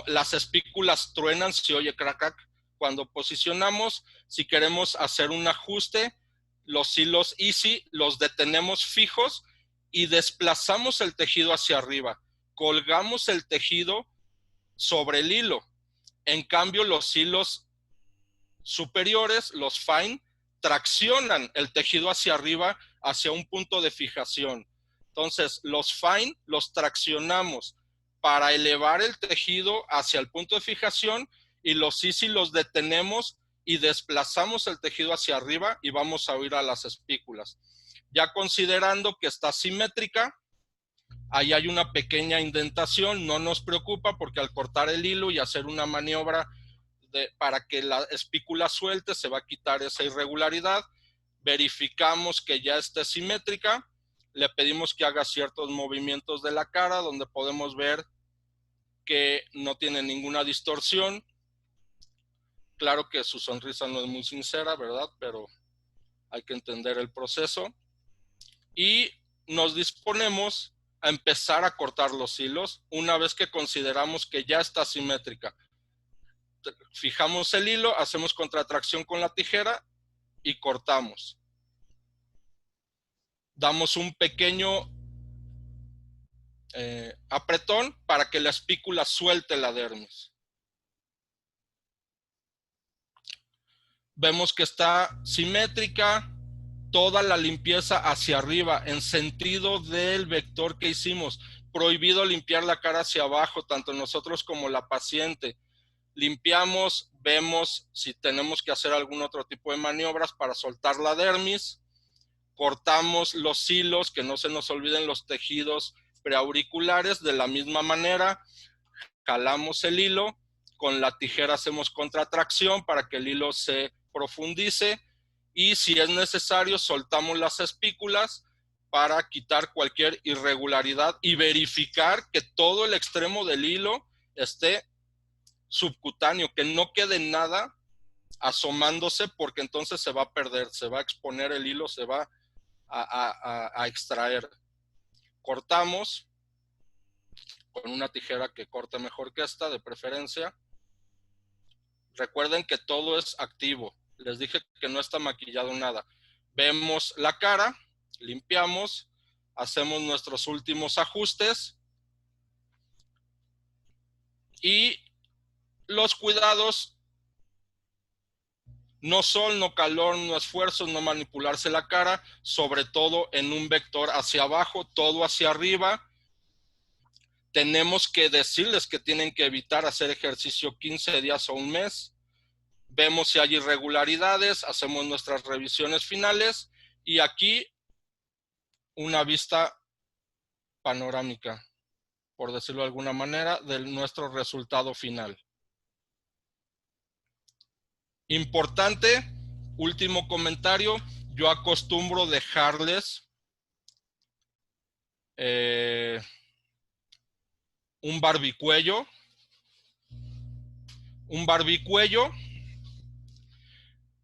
las espículas truenan, se oye crack, crack. Cuando posicionamos, si queremos hacer un ajuste, los hilos easy los detenemos fijos y desplazamos el tejido hacia arriba. Colgamos el tejido sobre el hilo. En cambio, los hilos superiores, los fine, traccionan el tejido hacia arriba, hacia un punto de fijación. Entonces, los fine los traccionamos para elevar el tejido hacia el punto de fijación y los easy los detenemos y desplazamos el tejido hacia arriba y vamos a ir a las espículas. Ya considerando que está simétrica, ahí hay una pequeña indentación, no nos preocupa porque al cortar el hilo y hacer una maniobra para que la espícula suelte, se va a quitar esa irregularidad. Verificamos que ya esté simétrica, le pedimos que haga ciertos movimientos de la cara donde podemos ver que no tiene ninguna distorsión. Claro que su sonrisa no es muy sincera, ¿verdad? Pero hay que entender el proceso. Y nos disponemos a empezar a cortar los hilos una vez que consideramos que ya está simétrica. Fijamos el hilo, hacemos contratracción con la tijera y cortamos. Damos un pequeño apretón para que la espícula suelte la dermis. Vemos que está simétrica, toda la limpieza hacia arriba, en sentido del vector que hicimos. Prohibido limpiar la cara hacia abajo, tanto nosotros como la paciente. Limpiamos, vemos si tenemos que hacer algún otro tipo de maniobras para soltar la dermis. Cortamos los hilos, que no se nos olviden los tejidos preauriculares, de la misma manera. Jalamos el hilo, con la tijera hacemos contratracción para que el hilo se profundice y si es necesario soltamos las espículas para quitar cualquier irregularidad y verificar que todo el extremo del hilo esté subcutáneo, que no quede nada asomándose porque entonces se va a perder, se va a exponer el hilo, se va a extraer. Cortamos con una tijera que corte mejor que esta, de preferencia. Recuerden que todo es activo. Les dije que no está maquillado nada. Vemos la cara, limpiamos, hacemos nuestros últimos ajustes y los cuidados: no sol, no calor, no esfuerzo, no manipularse la cara, sobre todo en un vector hacia abajo, todo hacia arriba. Tenemos que decirles que tienen que evitar hacer ejercicio 15 días o un mes. vemos si hay irregularidades, hacemos nuestras revisiones finales y aquí una vista panorámica, por decirlo de alguna manera, de nuestro resultado final. Importante, último comentario, yo acostumbro dejarles un barbicuello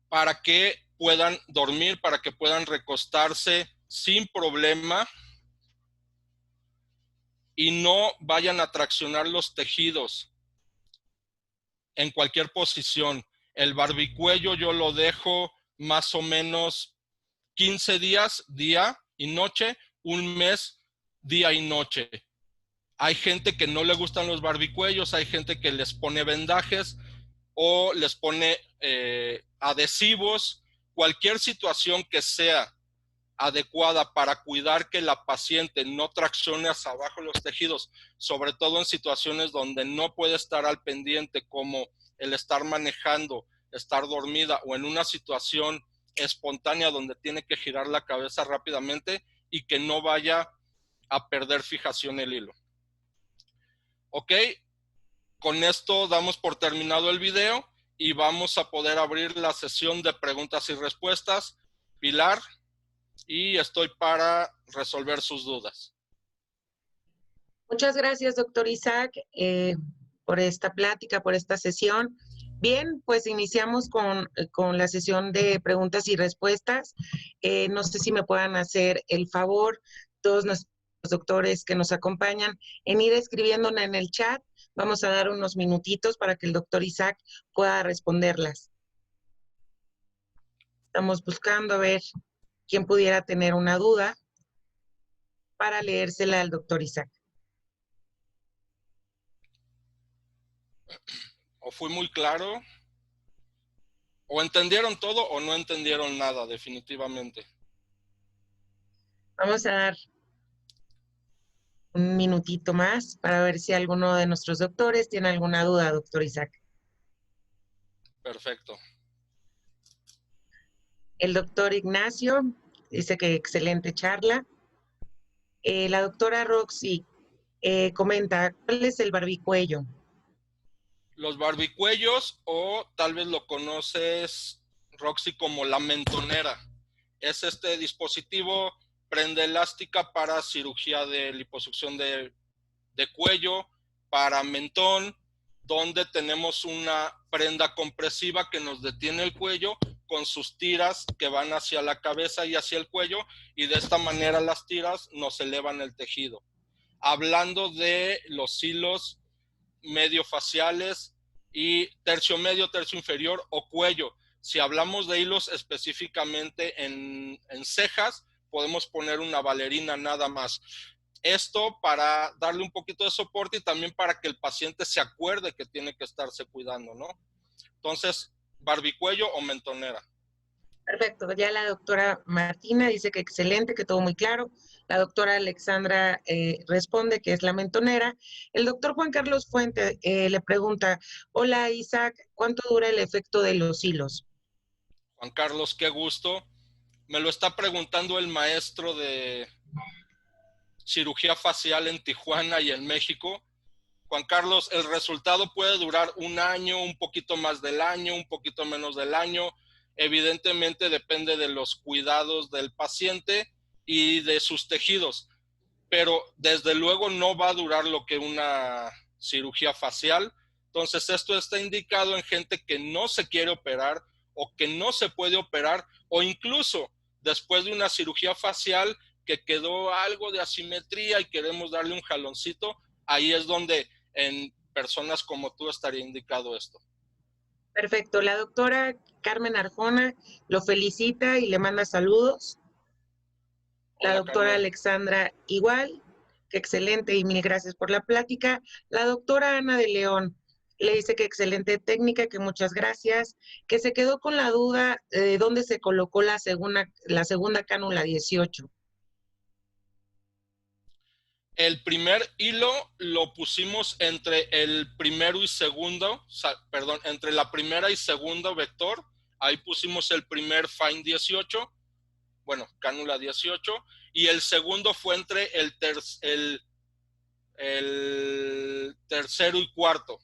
para que puedan dormir, para que puedan recostarse sin problema y no vayan a traccionar los tejidos en cualquier posición. El barbicuello yo lo dejo más o menos 15 días, día y noche, un mes, día y noche. Hay gente que no le gustan los barbicuellos, hay gente que les pone vendajes o les pone adhesivos. Cualquier situación que sea adecuada para cuidar que la paciente no traccione hacia abajo los tejidos, sobre todo en situaciones donde no puede estar al pendiente, como el estar manejando, estar dormida o en una situación espontánea donde tiene que girar la cabeza rápidamente y que no vaya a perder fijación el hilo. Ok, con esto damos por terminado el video y vamos a poder abrir la sesión de preguntas y respuestas. Pilar, y estoy para resolver sus dudas. Muchas gracias, doctor Isaac, por esta plática, por esta sesión. Bien, pues iniciamos con la sesión de preguntas y respuestas. No sé si me puedan hacer el favor, todos nuestros doctores que nos acompañan, en ir escribiéndonos en el chat. Vamos a dar unos minutitos para que el doctor Isaac pueda responderlas. Estamos buscando a ver quién pudiera tener una duda para leérsela al doctor Isaac. O fui muy claro, o entendieron todo o no entendieron nada, definitivamente. Vamos a dar un minutito más para ver si alguno de nuestros doctores tiene alguna duda, doctor Isaac. Perfecto. El doctor Ignacio dice que excelente charla. La doctora Roxy comenta, ¿cuál es el barbicuello? Los barbicuellos, o tal vez lo conoces, Roxy, como la mentonera. Es este dispositivo prenda elástica para cirugía de liposucción de cuello, para mentón, donde tenemos una prenda compresiva que nos detiene el cuello con sus tiras que van hacia la cabeza y hacia el cuello, y de esta manera las tiras nos elevan el tejido. Hablando de los hilos mediofaciales y tercio medio, tercio inferior o cuello. Si hablamos de hilos específicamente en cejas, podemos poner una bailarina nada más. Esto para darle un poquito de soporte y también para que el paciente se acuerde que tiene que estarse cuidando, ¿no? Entonces, barbicuello o mentonera. Perfecto, ya la doctora Martina dice que excelente, que todo muy claro. La doctora Alexandra responde que es la mentonera. El doctor Juan Carlos Fuente le pregunta, hola Isaac, ¿cuánto dura el efecto de los hilos? Juan Carlos, qué gusto. Me lo está preguntando el maestro de cirugía facial en Tijuana y en México. Juan Carlos, el resultado puede durar un año, un poquito más del año, un poquito menos del año. Evidentemente depende de los cuidados del paciente y de sus tejidos, pero desde luego no va a durar lo que una cirugía facial. Entonces esto está indicado en gente que no se quiere operar o que no se puede operar, o incluso después de una cirugía facial que quedó algo de asimetría y queremos darle un jaloncito. Ahí es donde en personas como tú estaría indicado esto. Perfecto, la doctora Carmen Arjona lo felicita y le manda saludos. La Hola, doctora Carmen. Alexandra igual, que excelente y mil gracias por la plática. La doctora Ana de León le dice que excelente técnica, que muchas gracias, que se quedó con la duda de dónde se colocó la segunda cánula 18. El primer hilo lo pusimos entre el primero y segundo, perdón, entre la primera y segundo vector. Ahí pusimos el primer Fine 18, bueno, cánula 18, y el segundo fue entre el tercero y cuarto,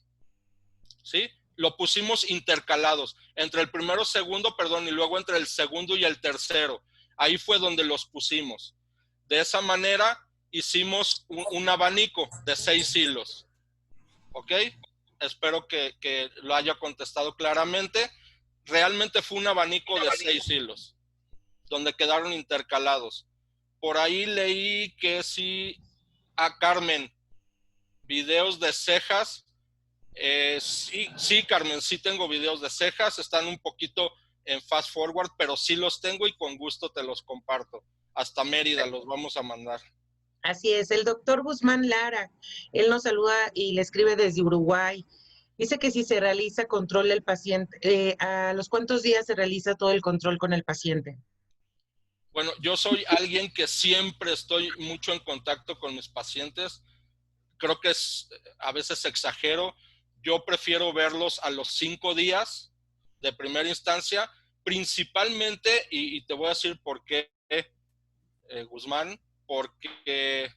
¿sí? Lo pusimos intercalados, entre el primero, segundo, perdón, y luego entre el segundo y el tercero. Ahí fue donde los pusimos. De esa manera hicimos un abanico de 6 hilos. ¿Ok? Espero que lo haya contestado claramente. Realmente fue un abanico de 6 hilos, donde quedaron intercalados. Por ahí leí que sí, a Carmen, videos de cejas. Sí, Carmen, sí tengo videos de cejas. Están un poquito en fast forward, pero sí los tengo y con gusto te los comparto. Hasta Mérida los vamos a mandar. Así es, el doctor Guzmán Lara, él nos saluda y le escribe desde Uruguay. Dice que si se realiza control del paciente, ¿a los cuántos días se realiza todo el control con el paciente? Bueno, yo soy alguien que siempre estoy mucho en contacto con mis pacientes. Creo que a veces exagero. Yo prefiero verlos a los 5 días de primera instancia, principalmente, y te voy a decir por qué, Guzmán, porque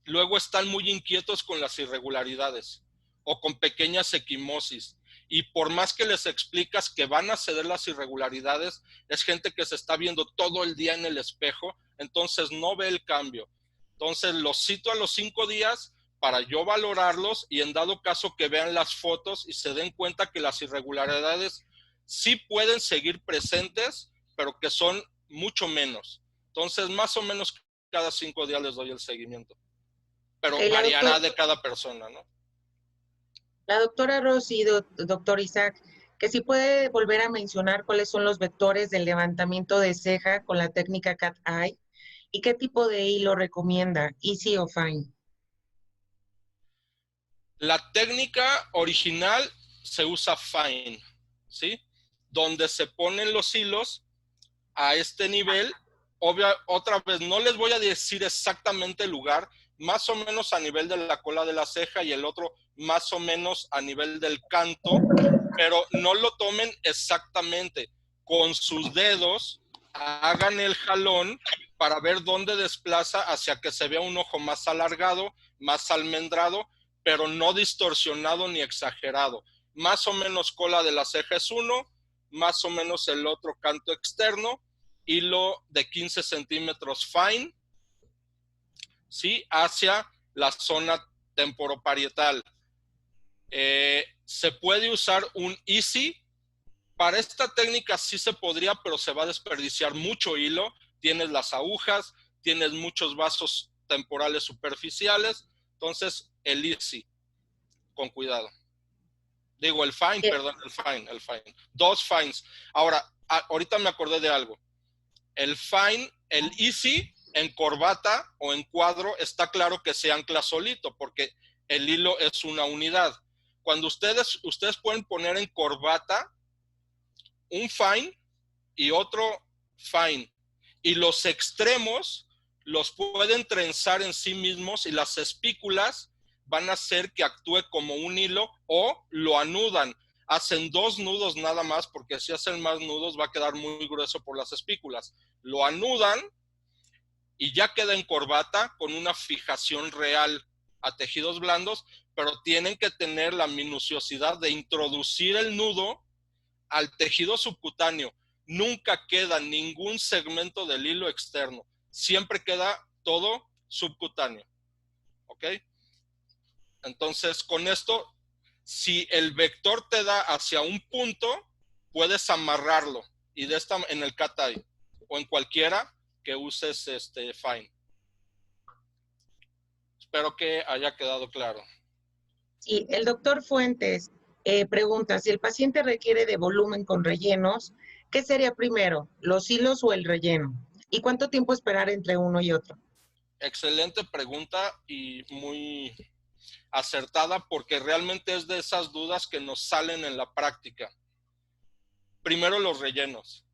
luego están muy inquietos con las irregularidades o con pequeñas equimosis. Y por más que les explicas que van a ceder las irregularidades, es gente que se está viendo todo el día en el espejo, entonces no ve el cambio. Entonces los cito a los 5 días para yo valorarlos y en dado caso que vean las fotos y se den cuenta que las irregularidades sí pueden seguir presentes, pero que son mucho menos. Entonces, más o menos cada 5 días les doy el seguimiento. Pero variará de cada persona, ¿no? La doctora Rosy, doctor Isaac, que si puede volver a mencionar cuáles son los vectores del levantamiento de ceja con la técnica Cat Eye y qué tipo de hilo recomienda, Easy o Fine. La técnica original se usa Fine, ¿sí? Donde se ponen los hilos a este nivel. Otra vez, no les voy a decir exactamente el lugar, más o menos a nivel de la cola de la ceja y el otro más o menos a nivel del canto, pero no lo tomen exactamente. Con sus dedos hagan el jalón para ver dónde desplaza hacia que se vea un ojo más alargado, más almendrado, pero no distorsionado ni exagerado. Más o menos cola de la ceja es 1, más o menos el otro canto externo, hilo de 15 centímetros fine, ¿sí? Hacia la zona temporoparietal. Se puede usar un easy. Para esta técnica sí se podría, pero se va a desperdiciar mucho hilo. Tienes las agujas, tienes muchos vasos temporales superficiales. Entonces, el easy, con cuidado. Digo, el fine, perdón, el fine. 2 fines. Ahora, ahorita me acordé de algo. El fine, el easy, en corbata o en cuadro, está claro que se ancla solito, porque el hilo es una unidad. Cuando ustedes pueden poner en corbata un fine y otro fine, y los extremos los pueden trenzar en sí mismos y las espículas van a hacer que actúe como un hilo o lo anudan. Hacen 2 nudos nada más, porque si hacen más nudos va a quedar muy grueso por las espículas. Lo anudan y ya queda en corbata con una fijación real a tejidos blandos, pero tienen que tener la minuciosidad de introducir el nudo al tejido subcutáneo. Nunca queda ningún segmento del hilo externo. Siempre queda todo subcutáneo. ¿Ok? Entonces, con esto, si el vector te da hacia un punto, puedes amarrarlo. Y de esta, en el cat eye o en cualquiera que uses fine. Espero que haya quedado claro. Sí, el doctor Fuentes pregunta, si el paciente requiere de volumen con rellenos, ¿qué sería primero, los hilos o el relleno? ¿Y cuánto tiempo esperar entre uno y otro? Excelente pregunta y muy acertada, porque realmente es de esas dudas que nos salen en la práctica. Primero los rellenos,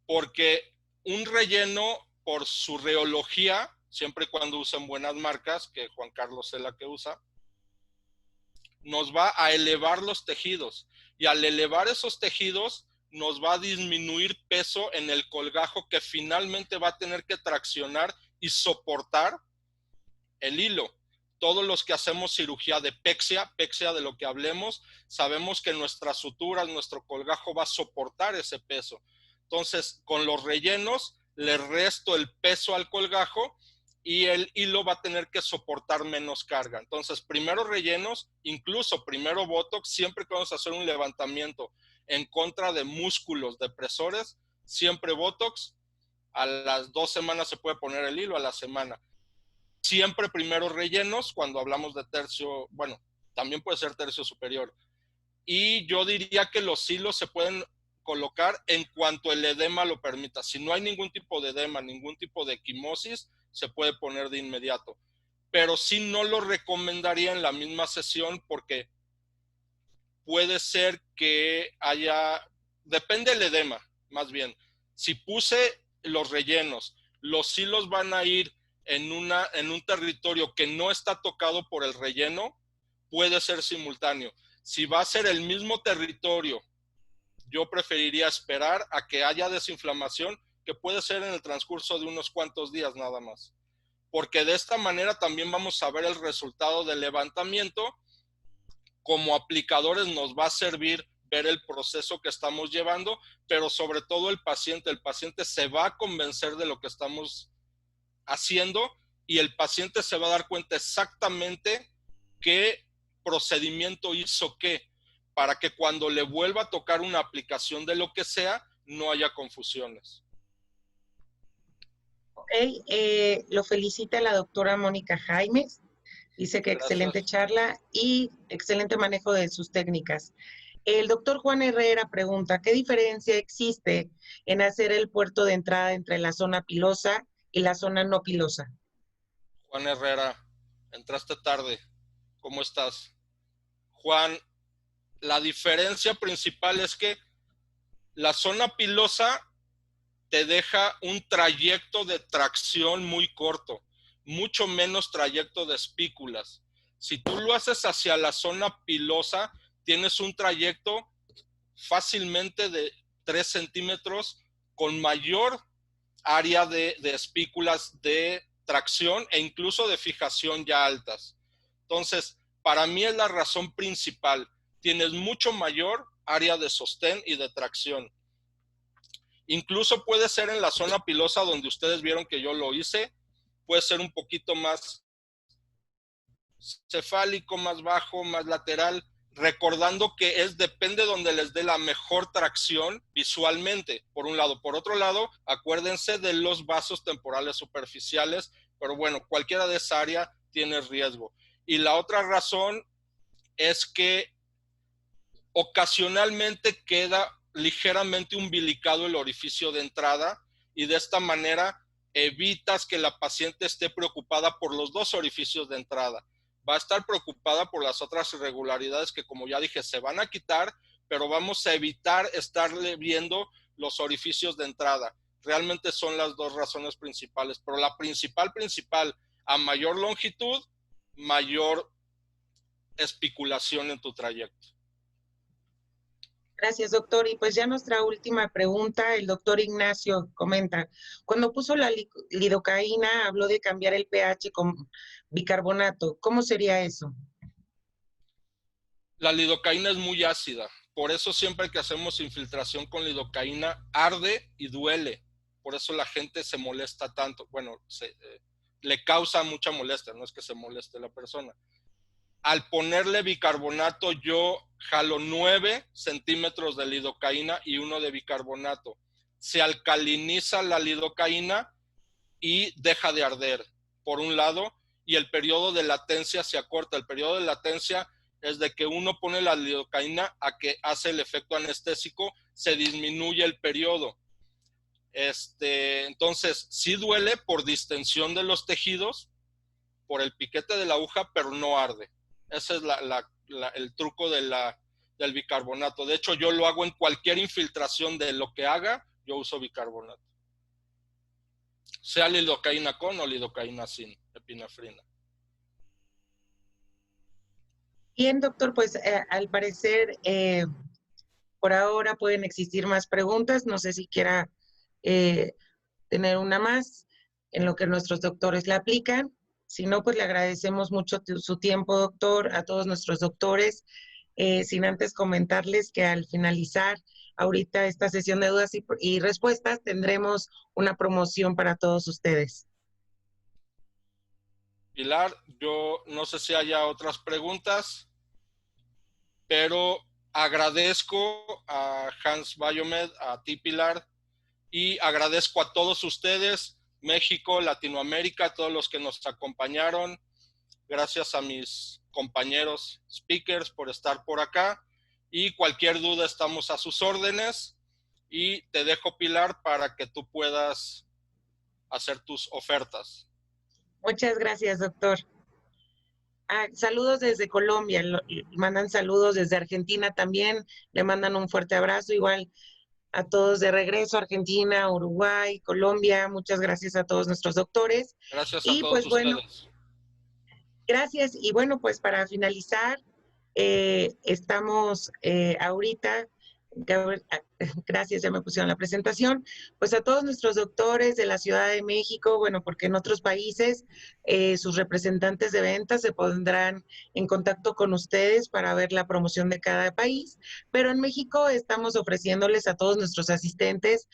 porque un relleno por su reología siempre y cuando usen buenas marcas, que Juan Carlos es la que usa, nos va a elevar los tejidos. Y al elevar esos tejidos, nos va a disminuir peso en el colgajo que finalmente va a tener que traccionar y soportar el hilo. Todos los que hacemos cirugía de pexia de lo que hablemos, sabemos que nuestras suturas, nuestro colgajo va a soportar ese peso. Entonces, con los rellenos, le resto el peso al colgajo y el hilo va a tener que soportar menos carga. Entonces, primero rellenos, incluso primero Botox, siempre que vamos a hacer un levantamiento en contra de músculos depresores, siempre Botox. A las 2 semanas se puede poner el hilo, a la semana. Siempre primero rellenos cuando hablamos de tercio, bueno, también puede ser tercio superior. Y yo diría que los hilos se pueden colocar en cuanto el edema lo permita. Si no hay ningún tipo de edema, ningún tipo de equimosis, se puede poner de inmediato. Pero sí no lo recomendaría en la misma sesión porque puede ser que haya, depende del edema, más bien. Si puse los rellenos, los hilos van a ir en un territorio que no está tocado por el relleno, puede ser simultáneo. Si va a ser el mismo territorio, yo preferiría esperar a que haya desinflamación, que puede ser en el transcurso de unos cuantos días nada más. Porque de esta manera también vamos a ver el resultado del levantamiento. Como aplicadores nos va a servir ver el proceso que estamos llevando, pero sobre todo el paciente se va a convencer de lo que estamos haciendo y el paciente se va a dar cuenta exactamente qué procedimiento hizo qué, para que cuando le vuelva a tocar una aplicación de lo que sea, no haya confusiones. Ok, lo felicita la doctora Mónica Jaimes. Dice que Gracias. excelente charla y excelente manejo de sus técnicas. El doctor Juan Herrera pregunta, ¿qué diferencia existe en hacer el puerto de entrada entre la zona pilosa y la zona no pilosa? Juan Herrera, entraste tarde. ¿Cómo estás? Juan, la diferencia principal es que la zona pilosa te deja un trayecto de tracción muy corto, mucho menos trayecto de espículas. Si tú lo haces hacia la zona pilosa, tienes un trayecto fácilmente de 3 centímetros con mayor área de espículas de tracción e incluso de fijación ya altas. Entonces, para mí es la razón principal. Tienes mucho mayor área de sostén y de tracción. Incluso puede ser en la zona pilosa donde ustedes vieron que yo lo hice, puede ser un poquito más cefálico, más bajo, más lateral, recordando que depende donde les dé la mejor tracción visualmente, por un lado. Por otro lado, acuérdense de los vasos temporales superficiales, pero bueno, cualquiera de esa área tiene riesgo. Y la otra razón es que ocasionalmente queda ligeramente umbilicado el orificio de entrada y de esta manera evitas que la paciente esté preocupada por los dos orificios de entrada. Va a estar preocupada por las otras irregularidades que, como ya dije, se van a quitar, pero vamos a evitar estarle viendo los orificios de entrada. Realmente son las dos razones principales, pero la principal, a mayor longitud, mayor espiculación en tu trayecto. Gracias, doctor. Y pues ya nuestra última pregunta, el doctor Ignacio comenta, cuando puso la lidocaína habló de cambiar el pH con bicarbonato. ¿Cómo sería eso? La lidocaína es muy ácida, por eso siempre que hacemos infiltración con lidocaína arde y duele. Por eso la gente se molesta tanto. Bueno, le causa mucha molestia, no es que se moleste la persona. Al ponerle bicarbonato, yo jalo 9 centímetros de lidocaína y 1 de bicarbonato. Se alcaliniza la lidocaína y deja de arder, por un lado, y el periodo de latencia se acorta. El periodo de latencia es de que uno pone la lidocaína a que hace el efecto anestésico, se disminuye el periodo. Entonces, sí duele por distensión de los tejidos, por el piquete de la aguja, pero no arde. Ese es el truco del bicarbonato. De hecho, yo lo hago en cualquier infiltración de lo que haga, yo uso bicarbonato. sea lidocaína con o lidocaína sin epinefrina. Bien, doctor, pues al parecer por ahora pueden existir más preguntas. No sé si quiera tener una más en lo que nuestros doctores la aplican. Si no, pues le agradecemos mucho su tiempo, doctor, a todos nuestros doctores, sin antes comentarles que al finalizar ahorita esta sesión de dudas y respuestas tendremos una promoción para todos ustedes. Pilar, yo no sé si haya otras preguntas, pero agradezco a Hans Biomed, a ti, Pilar, y agradezco a todos ustedes, México, Latinoamérica, a todos los que nos acompañaron. Gracias a mis compañeros speakers por estar por acá, y cualquier duda estamos a sus órdenes, y te dejo, Pilar, para que tú puedas hacer tus ofertas. Muchas gracias, doctor. Saludos desde Colombia, mandan saludos desde Argentina también, le mandan un fuerte abrazo, igual a todos de regreso, Argentina, Uruguay, Colombia, muchas gracias a todos nuestros doctores. Gracias a Y todos pues bueno, ustedes. gracias. Y bueno, pues para finalizar, estamos ahorita, gracias, ya me pusieron la presentación, pues a todos nuestros doctores de la Ciudad de México, bueno, porque en otros países sus representantes de ventas se pondrán en contacto con ustedes para ver la promoción de cada país, pero en México estamos ofreciéndoles a todos nuestros asistentes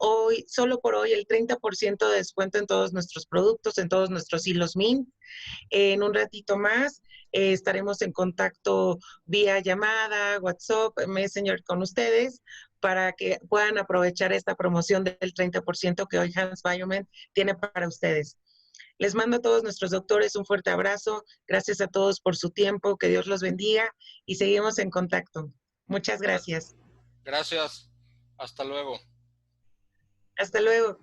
hoy, solo por hoy, el 30% de descuento en todos nuestros productos, en todos nuestros hilos Mint. En un ratito más estaremos en contacto vía llamada, WhatsApp, Messenger con ustedes para que puedan aprovechar esta promoción del 30% que hoy Hans Biomed tiene para ustedes. Les mando a todos nuestros doctores un fuerte abrazo. Gracias a todos por su tiempo. Que Dios los bendiga y seguimos en contacto. Muchas gracias. Gracias. Hasta luego. Hasta luego.